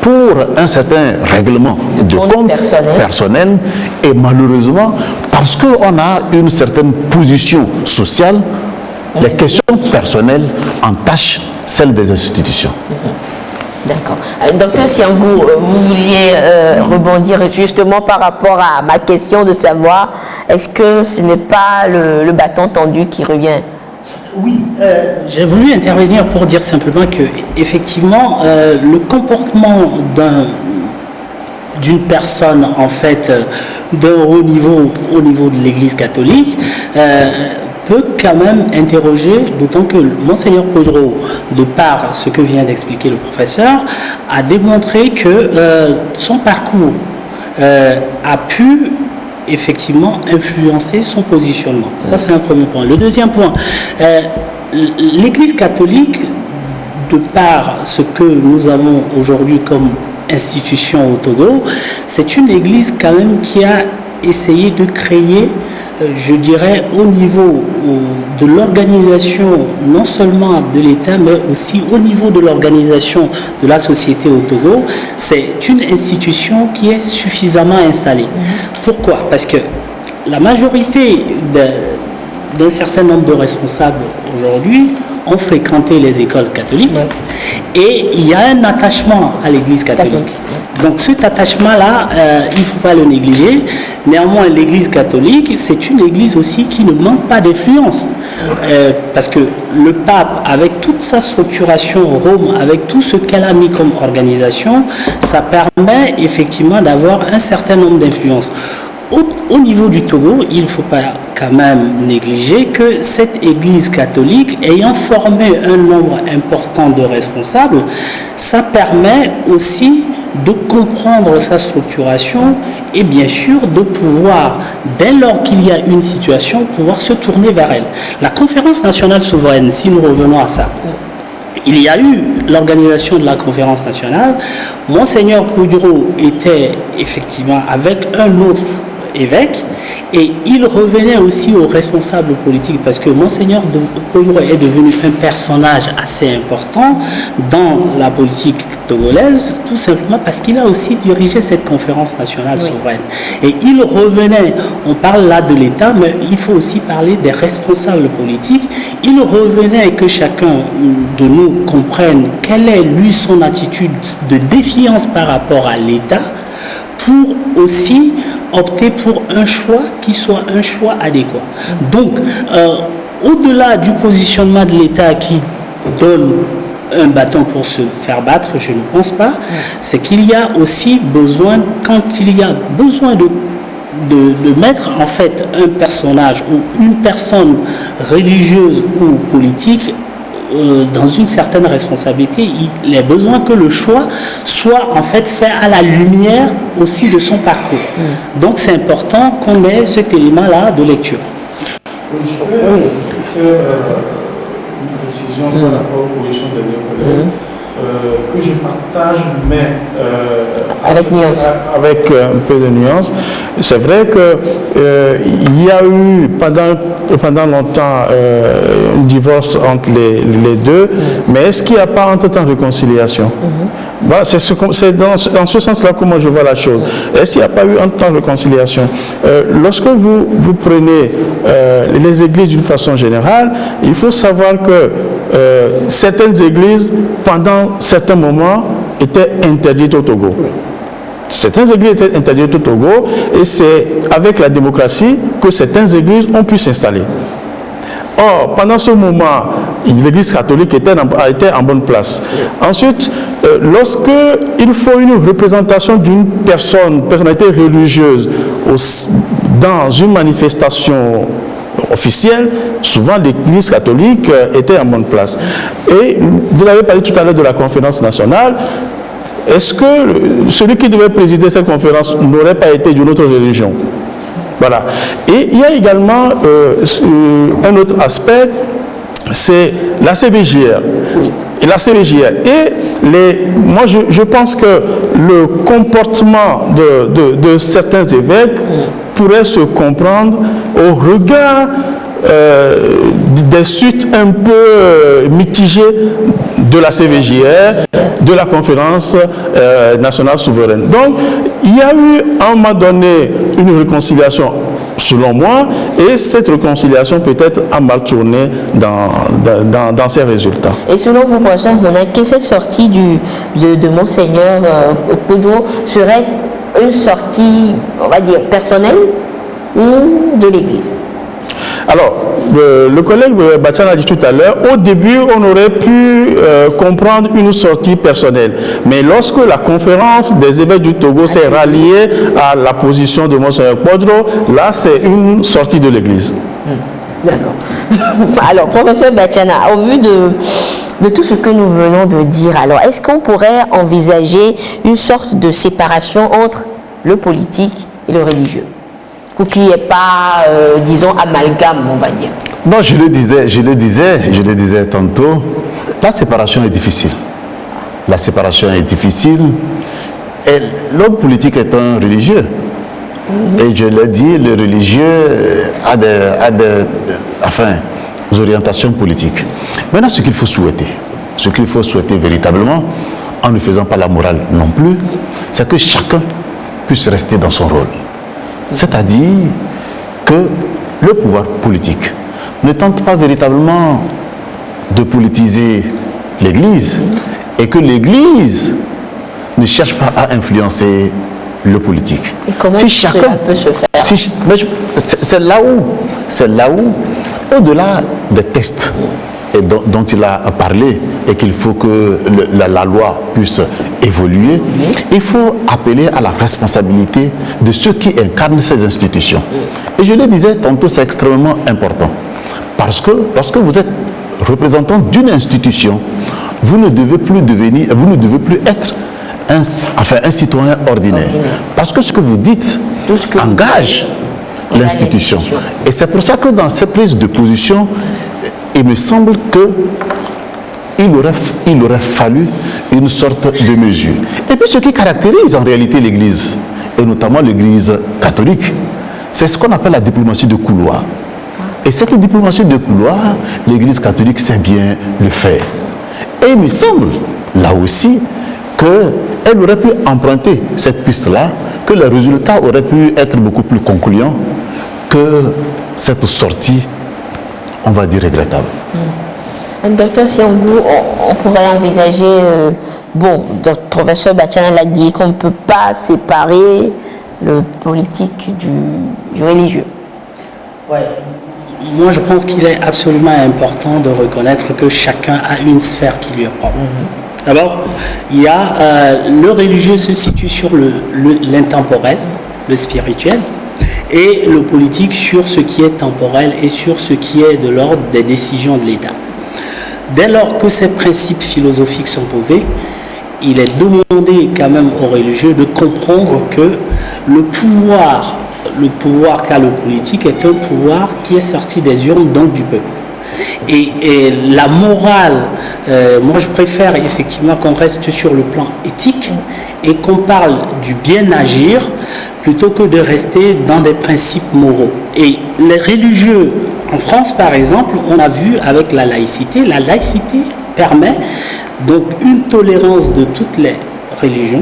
pour un certain règlement de compte personnel et malheureusement, parce qu'on a une certaine position sociale, les questions personnelles entachent celles des institutions. D'accord. Docteur Siangou, vous vouliez rebondir justement par rapport à ma question de savoir est-ce que ce n'est pas le bâton tendu qui revient? Oui, j'ai voulu intervenir pour dire simplement que effectivement le comportement d'une personne en fait d'un haut niveau au niveau de l'Église catholique peut quand même interroger, d'autant que Monseigneur Podjoro, de par ce que vient d'expliquer le professeur, a démontré que son parcours a pu effectivement influencer son positionnement. Ça, c'est un premier point. Le deuxième point, l'Église catholique, de par ce que nous avons aujourd'hui comme institution au Togo, c'est une Église quand même qui a essayé de créer, je dirais, au niveau de l'organisation, non seulement de l'État, mais aussi au niveau de l'organisation de la société au Togo, c'est une institution qui est suffisamment installée. Pourquoi? Parce que la majorité d'un certain nombre de responsables aujourd'hui ont fréquenté les écoles catholiques et il y a un attachement à l'Église catholique. Donc cet attachement-là, il ne faut pas le négliger. Néanmoins, l'Église catholique, c'est une Église aussi qui ne manque pas d'influence. Parce que le pape, avec toute sa structuration, Rome, avec tout ce qu'elle a mis comme organisation, ça permet effectivement d'avoir un certain nombre d'influences. Au niveau du Togo, il ne faut pas quand même négliger que cette Église catholique, ayant formé un nombre important de responsables, ça permet aussi de comprendre sa structuration et bien sûr de pouvoir, dès lors qu'il y a une situation, pouvoir se tourner vers elle. La conférence nationale souveraine, si nous revenons à ça, il y a eu l'organisation de la conférence nationale. Monseigneur Podjoro était effectivement avec un autre évêque et il revenait aussi aux responsables politiques parce que Monseigneur Podjoro est devenu un personnage assez important dans la politique togolaise, tout simplement parce qu'il a aussi dirigé cette conférence nationale souveraine. Et il revenait, on parle là de l'État, mais il faut aussi parler des responsables politiques. Il revenait que chacun de nous comprenne quelle est lui son attitude de défiance par rapport à l'État pour aussi opter pour un choix qui soit un choix adéquat. Donc, au-delà du positionnement de l'État qui donne un bâton pour se faire battre, je ne pense pas, c'est qu'il y a aussi besoin, quand il y a besoin de de mettre en fait un personnage ou une personne religieuse ou politique dans une certaine responsabilité. Il est besoin que le choix soit en fait fait à la lumière aussi de son parcours. Donc c'est important qu'on ait cet élément-là de lecture. Je voulais faire une précision par rapport aux positions de mes collègues. Que je partage, mais avec nuance. Avec un peu de nuance. C'est vrai qu'il y a eu pendant longtemps un divorce entre les deux, mais est-ce qu'il n'y a pas entre-temps réconciliation? Voilà, c'est dans ce sens-là que moi je vois la chose. Est-ce qu'il n'y a pas eu entre-temps réconciliation? Lorsque vous prenez les églises d'une façon générale, il faut savoir que certaines églises, pendant certains moments, étaient interdites au Togo. Certaines églises étaient interdites au Togo et c'est avec la démocratie que certaines églises ont pu s'installer. Or, pendant ce moment, l'église catholique était en bonne place. Ensuite, lorsqu'il faut une représentation d'une personnalité religieuse dans une manifestation officielle, souvent l'église catholique était en bonne place. Et vous avez parlé tout à l'heure de la conférence nationale. Est-ce que celui qui devait présider cette conférence n'aurait pas été d'une autre religion? Voilà. Et il y a également un autre aspect, c'est la CVJR. Et la CVJR. Et moi, je pense que le comportement de certains évêques pourrait se comprendre au regard des suites un peu mitigées de la CVJR, de la conférence nationale souveraine. Donc, il y a eu à un moment donné une réconciliation, selon moi, et cette réconciliation peut-être a mal tourné dans ses résultats. Et selon vous, professeur Mouna, que cette sortie de Monseigneur Koudjo serait une sortie, on va dire, personnelle ou de l'Église? Alors, le collègue Bachana a dit tout à l'heure, au début, on aurait pu comprendre une sortie personnelle. Mais lorsque la conférence des évêques du Togo s'est ralliée à la position de Monseigneur Koudjo, là, c'est une sortie de l'Église. D'accord. Alors, professeur Bachana, au vu de tout ce que nous venons de dire, alors, est-ce qu'on pourrait envisager une sorte de séparation entre le politique et le religieux? Pour qu'il n'y ait pas, disons, amalgame, on va dire. Non, je le disais tantôt, la séparation est difficile. La séparation est difficile. Et l'homme politique est un religieux. Et je l'ai dit, le religieux a des orientations politiques. Maintenant, ce qu'il faut souhaiter véritablement, en ne faisant pas la morale non plus, c'est que chacun puisse rester dans son rôle. C'est-à-dire que le pouvoir politique ne tente pas véritablement de politiser l'Église et que l'Église ne cherche pas à influencer le politique. Et comment cela peut se faire? C'est là où, au-delà des tests dont il a parlé et qu'il faut que la loi puisse évoluer, il faut appeler à la responsabilité de ceux qui incarnent ces institutions. Et je le disais tantôt, c'est extrêmement important. Parce que lorsque vous êtes représentant d'une institution, vous ne devez plus être un citoyen ordinaire. Parce que ce que vous dites engage l'institution. Et c'est pour ça que dans cette prise de position, il me semble qu'il aurait fallu une sorte de mesure. Et puis ce qui caractérise en réalité l'Église, et notamment l'Église catholique, c'est ce qu'on appelle la diplomatie de couloir. Et cette diplomatie de couloir, l'Église catholique sait bien le faire. Et il me semble, là aussi, qu'elle aurait pu emprunter cette piste-là, que le résultat aurait pu être beaucoup plus concluant que cette sortie, on va dire, regrettable. Docteur Siangou, on pourrait envisager, le professeur Bachana l'a dit, qu'on ne peut pas séparer le politique du religieux. Ouais. Moi, je pense qu'il est absolument important de reconnaître que chacun a une sphère qui lui est propre. D'abord, il y a le religieux se situe sur l'intemporel, le spirituel, et le politique sur ce qui est temporel et sur ce qui est de l'ordre des décisions de l'État. Dès lors que ces principes philosophiques sont posés, il est demandé quand même aux religieux de comprendre que le pouvoir qu'a le politique est un pouvoir qui est sorti des urnes, donc du peuple. Et la morale, moi je préfère effectivement qu'on reste sur le plan éthique et qu'on parle du bien agir plutôt que de rester dans des principes moraux. Et les religieux, en France par exemple, on a vu avec la laïcité permet donc une tolérance de toutes les religions,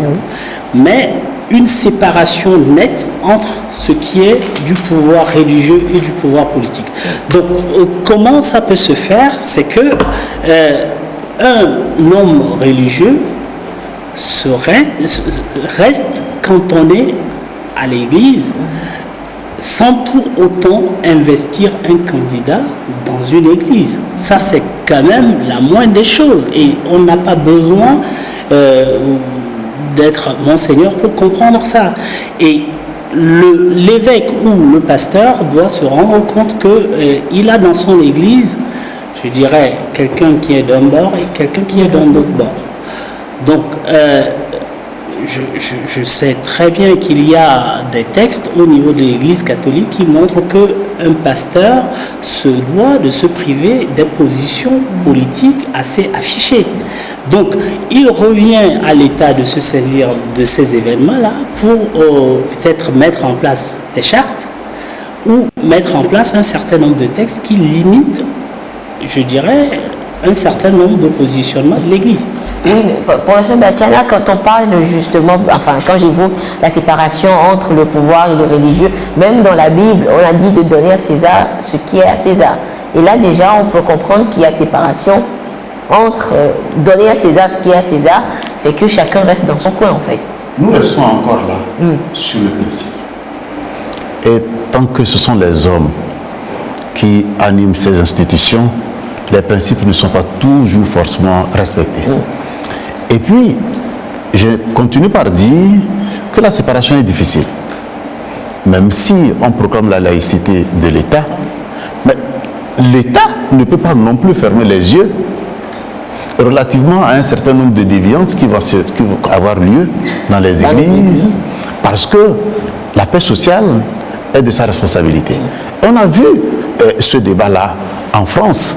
mais une séparation nette entre ce qui est du pouvoir religieux et du pouvoir politique. Donc, comment ça peut se faire? C'est que un homme religieux reste cantonné à l'Église sans pour autant investir un candidat dans une église. Ça, c'est quand même la moindre des choses. Et on n'a pas besoin d'être monseigneur pour comprendre ça. Et l'évêque ou le pasteur doit se rendre compte qu'il a dans son église, je dirais, quelqu'un qui est d'un bord et quelqu'un qui est d'un autre bord. Donc, je sais très bien qu'il y a des textes au niveau de l'Église catholique qui montrent qu'un pasteur se doit de se priver des positions politiques assez affichées. Donc, il revient à l'État de se saisir de ces événements-là pour peut-être mettre en place des chartes ou mettre en place un certain nombre de textes qui limitent, je dirais, un certain nombre de positionnements de l'Église. Oui, pour M. Batiana, quand on parle justement, enfin, quand j'évoque la séparation entre le pouvoir et le religieux, même dans la Bible, on a dit de donner à César ce qui est à César. Et là, déjà, on peut comprendre qu'il y a séparation entre donner à César ce qui est à César, c'est que chacun reste dans son coin, en fait. Nous restons encore là, sur le principe. Et tant que ce sont les hommes qui animent ces institutions, les principes ne sont pas toujours forcément respectés. Et puis, je continue par dire que la séparation est difficile. Même si on proclame la laïcité de l'État, mais l'État ne peut pas non plus fermer les yeux relativement à un certain nombre de déviances qui vont avoir lieu dans les églises, parce que la paix sociale est de sa responsabilité. On a vu ce débat-là en France,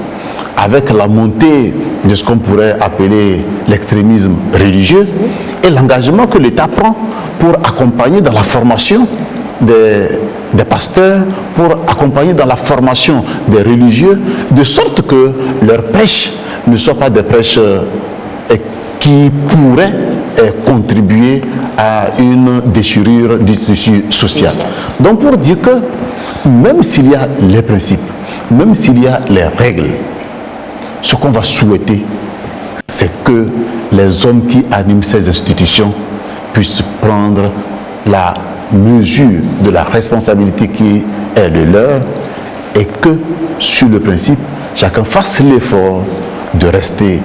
avec la montée de ce qu'on pourrait appeler l'extrémisme religieux et l'engagement que l'État prend pour accompagner dans la formation des pasteurs, pour accompagner dans la formation des religieux, de sorte que leurs prêches ne soient pas des prêches qui pourraient contribuer à une déchirure du tissu social. Donc pour dire que même s'il y a les principes, même s'il y a les règles, ce qu'on va souhaiter, c'est que les hommes qui animent ces institutions puissent prendre la mesure de la responsabilité qui est le leur et que, sur le principe, chacun fasse l'effort de rester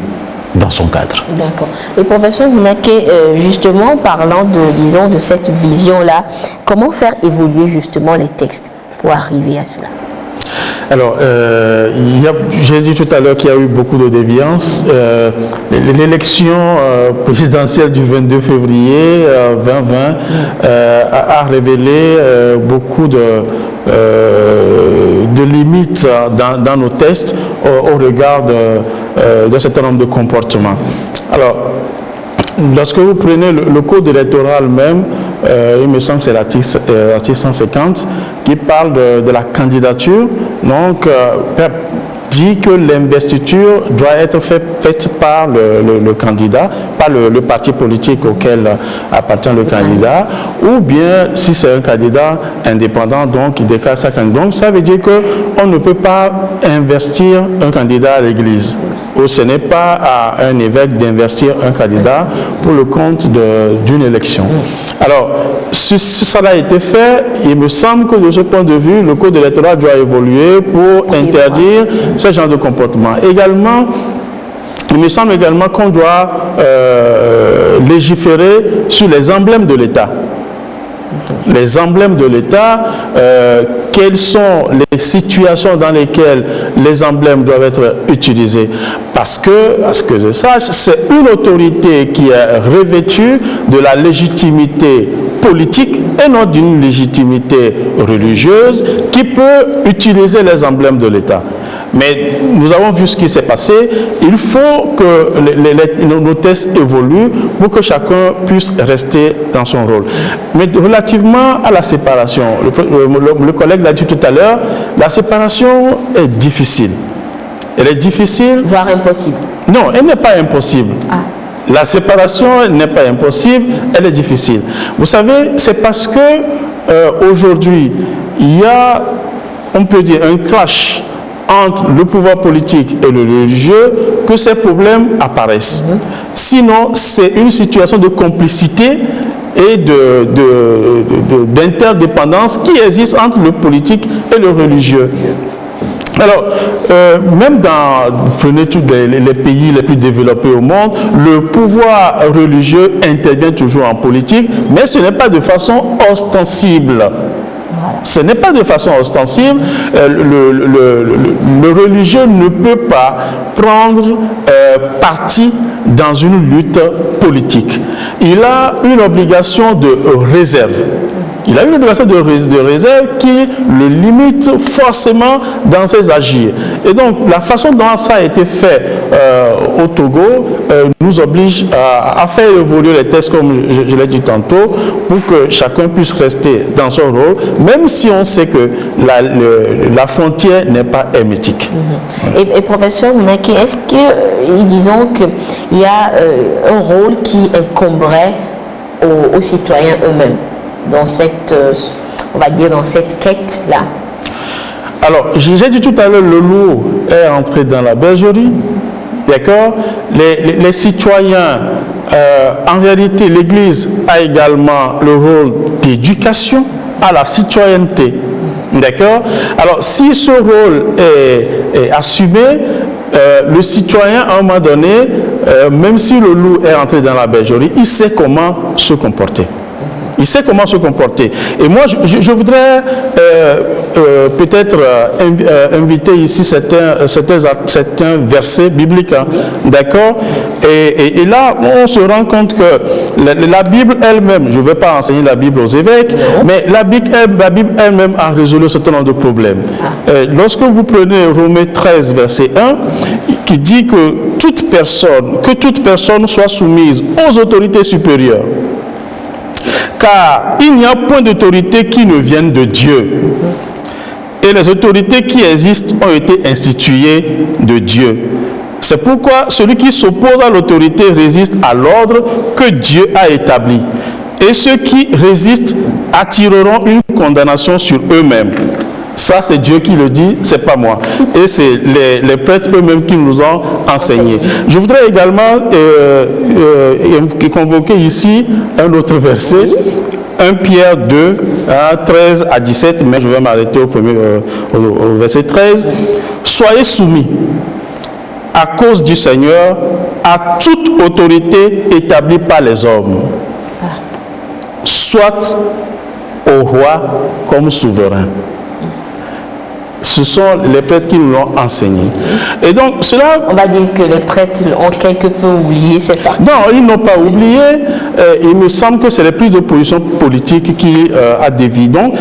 dans son cadre. D'accord. Et professeur Mounaké, justement, parlant de cette vision-là, comment faire évoluer justement les textes pour arriver à cela? Alors, j'ai dit tout à l'heure qu'il y a eu beaucoup de déviances. L'élection présidentielle du 22 février 2020 a révélé beaucoup de limites dans nos textes au regard d'un certain nombre de comportements. Alors, lorsque vous prenez le code électoral même, il me semble que c'est l'article 150 qui parle de la candidature, donc dit que l'investiture doit être faite par le candidat, par le parti politique auquel appartient le candidat, ou bien si c'est un candidat indépendant, donc il déclare sa candidature. Donc ça veut dire qu'on ne peut pas investir un candidat à l'église, ou ce n'est pas à un évêque d'investir un candidat pour le compte d'une élection. Alors, si ça a été fait, il me semble que de ce point de vue, le code électoral doit évoluer pour interdire ce genre de comportement. Également, il me semble également qu'on doit légiférer sur les emblèmes de l'État. Les emblèmes de l'État, quelles sont les situations dans lesquelles les emblèmes doivent être utilisés. Parce que, à ce que je sache, c'est une autorité qui est revêtue de la légitimité politique et non d'une légitimité religieuse qui peut utiliser les emblèmes de l'État. Mais nous avons vu ce qui s'est passé. Il faut que nos tests évoluent pour que chacun puisse rester dans son rôle. Mais relativement à la séparation, le collègue l'a dit tout à l'heure, la séparation est difficile. Elle est difficile. Voire impossible. Non, elle n'est pas impossible. La séparation n'est pas impossible, elle est difficile. Vous savez, c'est parce que aujourd'hui, il y a, on peut dire, un clash entre le pouvoir politique et le religieux que ces problèmes apparaissent. Sinon, c'est une situation de complicité et d'interdépendance qui existe entre le politique et le religieux. Alors, même prenez tous les pays les plus développés au monde, le pouvoir religieux intervient toujours en politique, mais ce n'est pas de façon ostensible. Ce n'est pas de façon ostensible. Le religieux ne peut pas prendre parti dans une lutte politique. Il a une obligation de réserve. Il a une obligation de réserve qui le limite forcément dans ses agirs. Et donc, la façon dont ça a été fait au Togo nous oblige à faire évoluer les textes, comme je l'ai dit tantôt, pour que chacun puisse rester dans son rôle, même si on sait que la frontière n'est pas hermétique. Et professeur Mounaki, est-ce que, disons qu'il y a un rôle qui incomberait aux citoyens eux-mêmes dans cette, on va dire, dans cette quête-là? Alors, j'ai dit tout à l'heure, le loup est entré dans la bergerie, d'accord? Les citoyens, en réalité, l'Église a également le rôle d'éducation à la citoyenneté, d'accord? Alors, si ce rôle est assumé, le citoyen, à un moment donné, même si le loup est entré dans la bergerie, il sait comment se comporter. Il sait comment se comporter. Et moi, je voudrais peut-être inviter ici certains versets bibliques, hein, d'accord? Et là, on se rend compte que la Bible elle-même, je ne vais pas enseigner la Bible aux évêques, mais la Bible elle-même a résolu un certain nombre de problèmes. Lorsque vous prenez Romains 13, verset 1, qui dit que toute personne soit soumise aux autorités supérieures. Car il n'y a point d'autorité qui ne vienne de Dieu. Et les autorités qui existent ont été instituées de Dieu. C'est pourquoi celui qui s'oppose à l'autorité résiste à l'ordre que Dieu a établi. Et ceux qui résistent attireront une condamnation sur eux-mêmes. Ça, c'est Dieu qui le dit, c'est pas moi. Et c'est les prêtres eux-mêmes qui nous ont enseigné. Je voudrais également convoquer ici un autre verset, 1 Pierre 2, 13 à 17, mais je vais m'arrêter au verset 13. Soyez soumis à cause du Seigneur à toute autorité établie par les hommes, soit au roi comme souverain. Ce sont les prêtres qui nous l'ont enseigné. Et donc, cela... On va dire que les prêtres ont quelque peu oublié cette partie. Non, ils n'ont pas oublié. Il me semble que c'est les prises de position politique qui a dévié. Donc,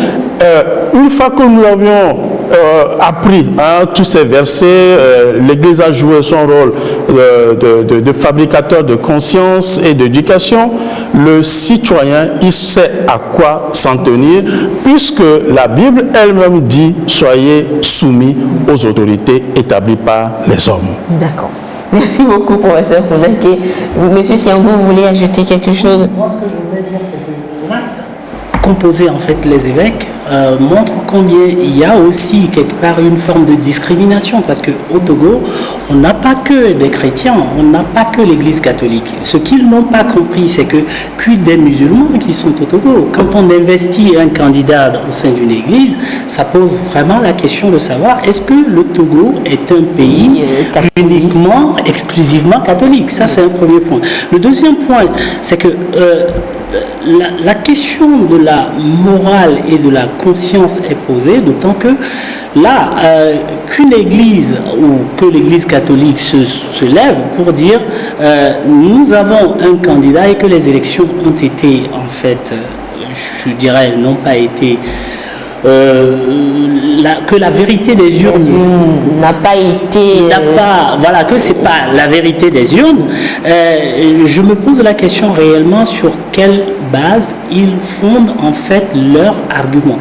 une fois que nous avions appris tous ces versets, l'Église a joué son rôle de fabricateur de conscience et d'éducation. Le citoyen, il sait à quoi s'en tenir, puisque la Bible elle-même dit « Soyez soumis aux autorités établies par les hommes ». D'accord. Merci beaucoup, professeur Mounaki. Monsieur Siangou, vous voulez ajouter quelque chose? Moi, ce que je voulais dire, c'est que l'acte composé, en fait, les évêques, montre combien il y a aussi quelque part une forme de discrimination, parce qu'au Togo, on n'a pas que des chrétiens, on n'a pas que l'Église catholique. Ce qu'ils n'ont pas compris, c'est que quid des musulmans qui sont au Togo. Quand on investit un candidat au sein d'une église, ça pose vraiment la question de savoir est-ce que le Togo est un pays uniquement, exclusivement catholique. Ça, c'est un premier point. Le deuxième point, c'est que la question de la morale et de la conscience est posée, d'autant que là, qu'une église ou que l'église catholique se lève pour dire nous avons un candidat et que les élections ont été, en fait, je dirais, n'ont pas été... que la vérité des urnes n'a pas été... voilà, que c'est pas la vérité des urnes. Je me pose la question réellement sur quelle base ils fondent en fait leur argument.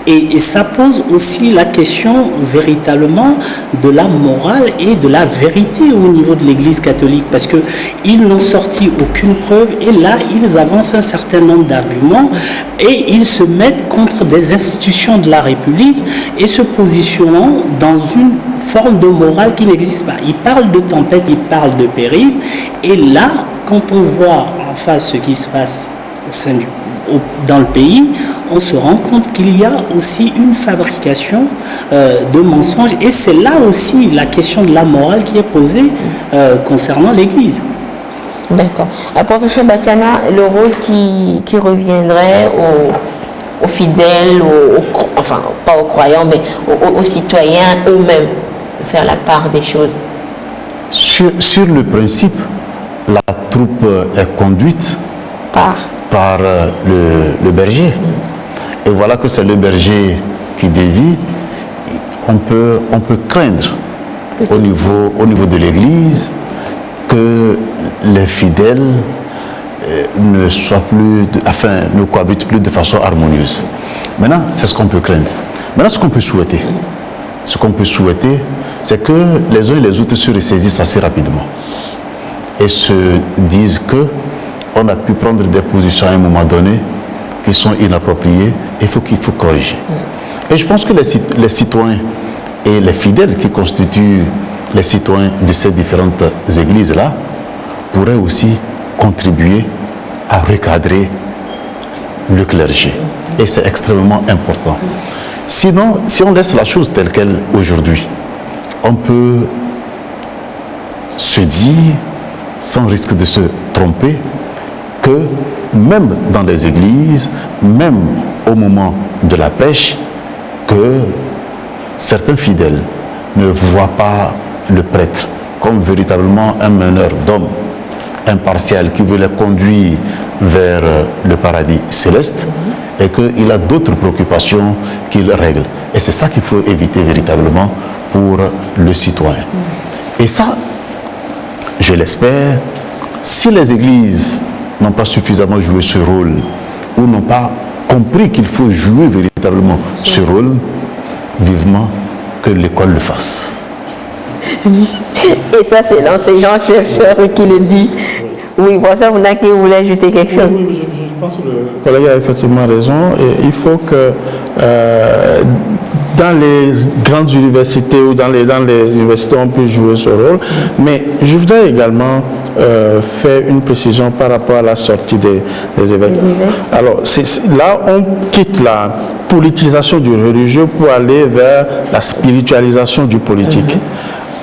Et ça pose aussi la question véritablement de la morale et de la vérité au niveau de l'Église catholique, parce qu'ils n'ont sorti aucune preuve et là ils avancent un certain nombre d'arguments et ils se mettent contre des institutions de la République et se positionnant dans une forme de morale qui n'existe pas. Ils parlent de tempête, ils parlent de péril, et là quand on voit en face ce qui se passe au sein dans le pays, on se rend compte qu'il y a aussi une fabrication de mensonges, et c'est là aussi la question de la morale qui est posée concernant l'Église. D'accord. Professeur Batiana, le rôle qui reviendrait aux fidèles, enfin pas aux croyants, mais aux citoyens eux-mêmes, de faire la part des choses. Sur le principe, la troupe est conduite par le berger. Et voilà que c'est le berger qui dévie. On peut craindre au niveau de l'Église que les fidèles ne cohabitent plus de façon harmonieuse. Maintenant, c'est ce qu'on peut craindre. Maintenant, ce qu'on peut souhaiter, c'est que les uns et les autres se ressaisissent assez rapidement et se disent que on a pu prendre des positions à un moment donné qui sont inappropriées et qu'il faut corriger. Et je pense que les citoyens et les fidèles qui constituent les citoyens de ces différentes églises-là pourraient aussi contribuer à recadrer le clergé. Et c'est extrêmement important. Sinon, si on laisse la chose telle qu'elle aujourd'hui, on peut se dire, sans risque de se tromper, que même dans les églises, même au moment de la pêche, que certains fidèles ne voient pas le prêtre comme véritablement un meneur d'hommes impartial qui veut les conduire vers le paradis céleste, et qu'il a d'autres préoccupations qu'il règle. Et c'est ça qu'il faut éviter véritablement pour le citoyen. Et ça, je l'espère, si les églises n'ont pas suffisamment joué ce rôle ou n'ont pas compris qu'il faut jouer véritablement ce rôle, vivement que l'école le fasse. Et ça, c'est l'enseignant-chercheur qui le dit. Oui, pour ça, vous voulez ajouter quelque chose? Oui, je pense que le collègue a effectivement raison. Et il faut que dans les grandes universités ou dans les universités, on peut jouer ce rôle. Mais je voudrais également faire une précision par rapport à la sortie des évêques. Alors, là, on quitte la politisation du religieux pour aller vers la spiritualisation du politique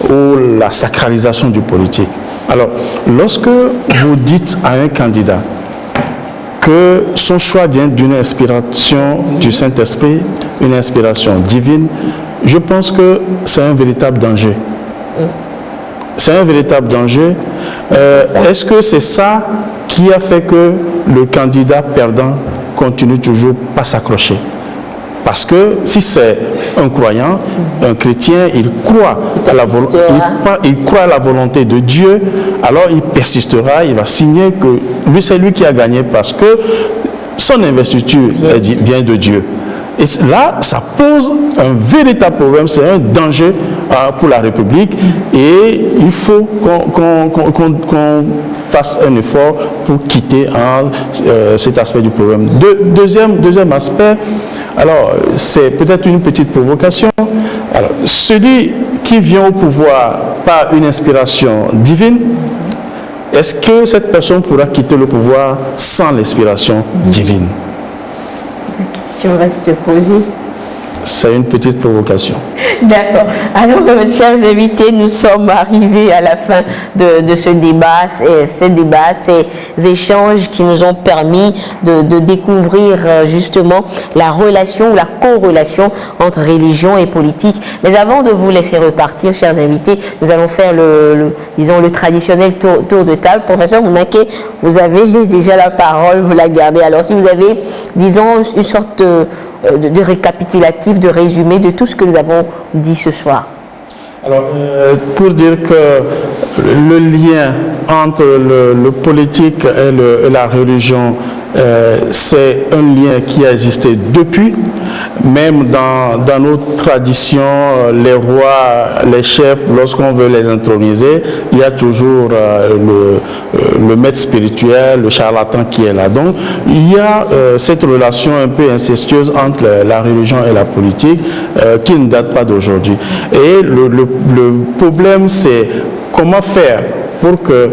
ou la sacralisation du politique. Alors, lorsque vous dites à un candidat que son choix vient d'une inspiration du Saint-Esprit, une inspiration divine, je pense que c'est un véritable danger. C'est un véritable danger. Est-ce que c'est ça qui a fait que le candidat perdant continue toujours pas s'accrocher? Parce que si c'est un croyant, un chrétien, il croit à la volonté de Dieu, alors il persistera, il va signer que lui, c'est lui qui a gagné parce que son investiture vient de Dieu. Et là, ça pose un véritable problème, c'est un danger pour la République et il faut qu'on fasse un effort pour quitter cet aspect du problème. Deuxième aspect, alors c'est peut-être une petite provocation. Alors, celui qui vient au pouvoir par une inspiration divine, est-ce que cette personne pourra quitter le pouvoir sans l'inspiration divine? La question reste posée. C'est une petite provocation. D'accord. Alors, chers invités, nous sommes arrivés à la fin de ce débat. Ces échanges qui nous ont permis de découvrir justement la relation ou la corrélation entre religion et politique. Mais avant de vous laisser repartir, chers invités, nous allons faire le traditionnel tour de table. Professeur Mounaké, vous avez déjà la parole, vous la gardez. Alors, si vous avez, disons, une sorte de récapitulatif, de résumé de tout ce que nous avons dit ce soir. Alors, pour dire que le lien entre le politique et la religion, c'est un lien qui a existé depuis, même dans nos traditions, les rois, les chefs, lorsqu'on veut les introniser, il y a toujours le maître spirituel, le charlatan qui est là. Donc, il y a cette relation un peu incestueuse entre la religion et la politique qui ne date pas d'aujourd'hui. Et le problème, c'est comment faire pour que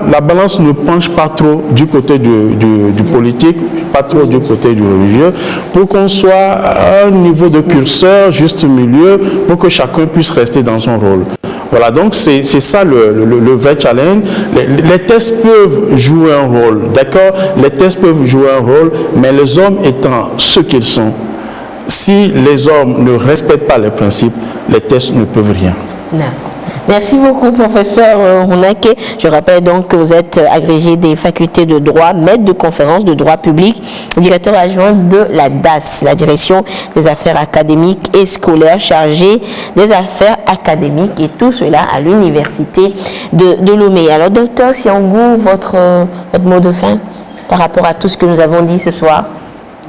la balance ne penche pas trop du côté du politique, pas trop du côté du religieux, pour qu'on soit à un niveau de curseur, juste milieu, pour que chacun puisse rester dans son rôle. Voilà, donc c'est ça le vrai challenge. Les tests peuvent jouer un rôle, d'accord? Les tests peuvent jouer un rôle, mais les hommes étant ce qu'ils sont, si les hommes ne respectent pas les principes, les tests ne peuvent rien. Non. Merci beaucoup, professeur Mounaké. Je rappelle donc que vous êtes agrégé des facultés de droit, maître de conférence de droit public, directeur adjoint de la DAS, la direction des affaires académiques et scolaires, chargé des affaires académiques et tout cela à l'université de Lomé. Alors, docteur Siangou, votre mot de fin par rapport à tout ce que nous avons dit ce soir?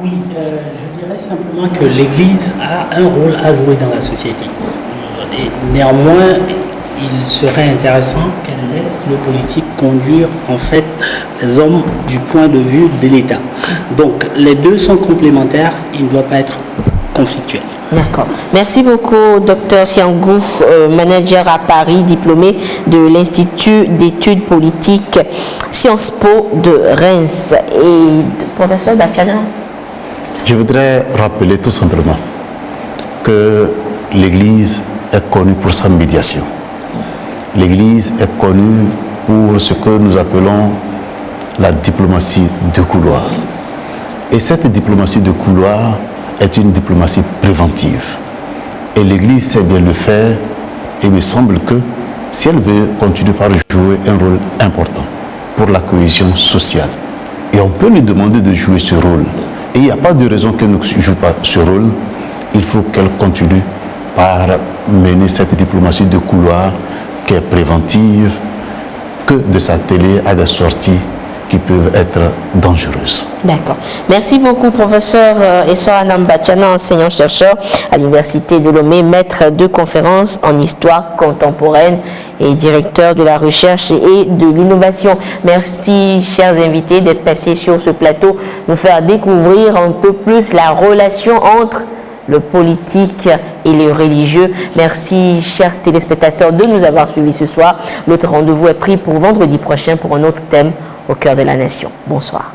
Oui, je dirais simplement que l'Église a un rôle à jouer dans la société. Et néanmoins, il serait intéressant qu'elle laisse le politique conduire en fait les hommes du point de vue de l'État. Donc les deux sont complémentaires, ils ne doivent pas être conflictuels. D'accord. Merci beaucoup, docteur Siangou, manager à Paris, diplômé de l'Institut d'études politiques Sciences Po de Reims. Et professeur Bachana? Je voudrais rappeler tout simplement que l'Église est connue pour sa médiation. L'Église est connue pour ce que nous appelons la diplomatie de couloir. Et cette diplomatie de couloir est une diplomatie préventive. Et l'Église sait bien le faire, et il me semble que si elle veut continuer par jouer un rôle important pour la cohésion sociale, et on peut lui demander de jouer ce rôle, et il n'y a pas de raison qu'elle ne joue pas ce rôle, il faut qu'elle continue par mener cette diplomatie de couloir qui est préventive, que de s'atteler à des sorties qui peuvent être dangereuses. D'accord. Merci beaucoup, professeur Essor Anambachana, enseignant-chercheur à l'Université de Lomé, maître de conférences en histoire contemporaine et directeur de la recherche et de l'innovation. Merci, chers invités, d'être passés sur ce plateau, nous faire découvrir un peu plus la relation entre le politique et les religieux. Merci, chers téléspectateurs, de nous avoir suivis ce soir. Notre rendez-vous est pris pour vendredi prochain pour un autre thème au cœur de la nation. Bonsoir.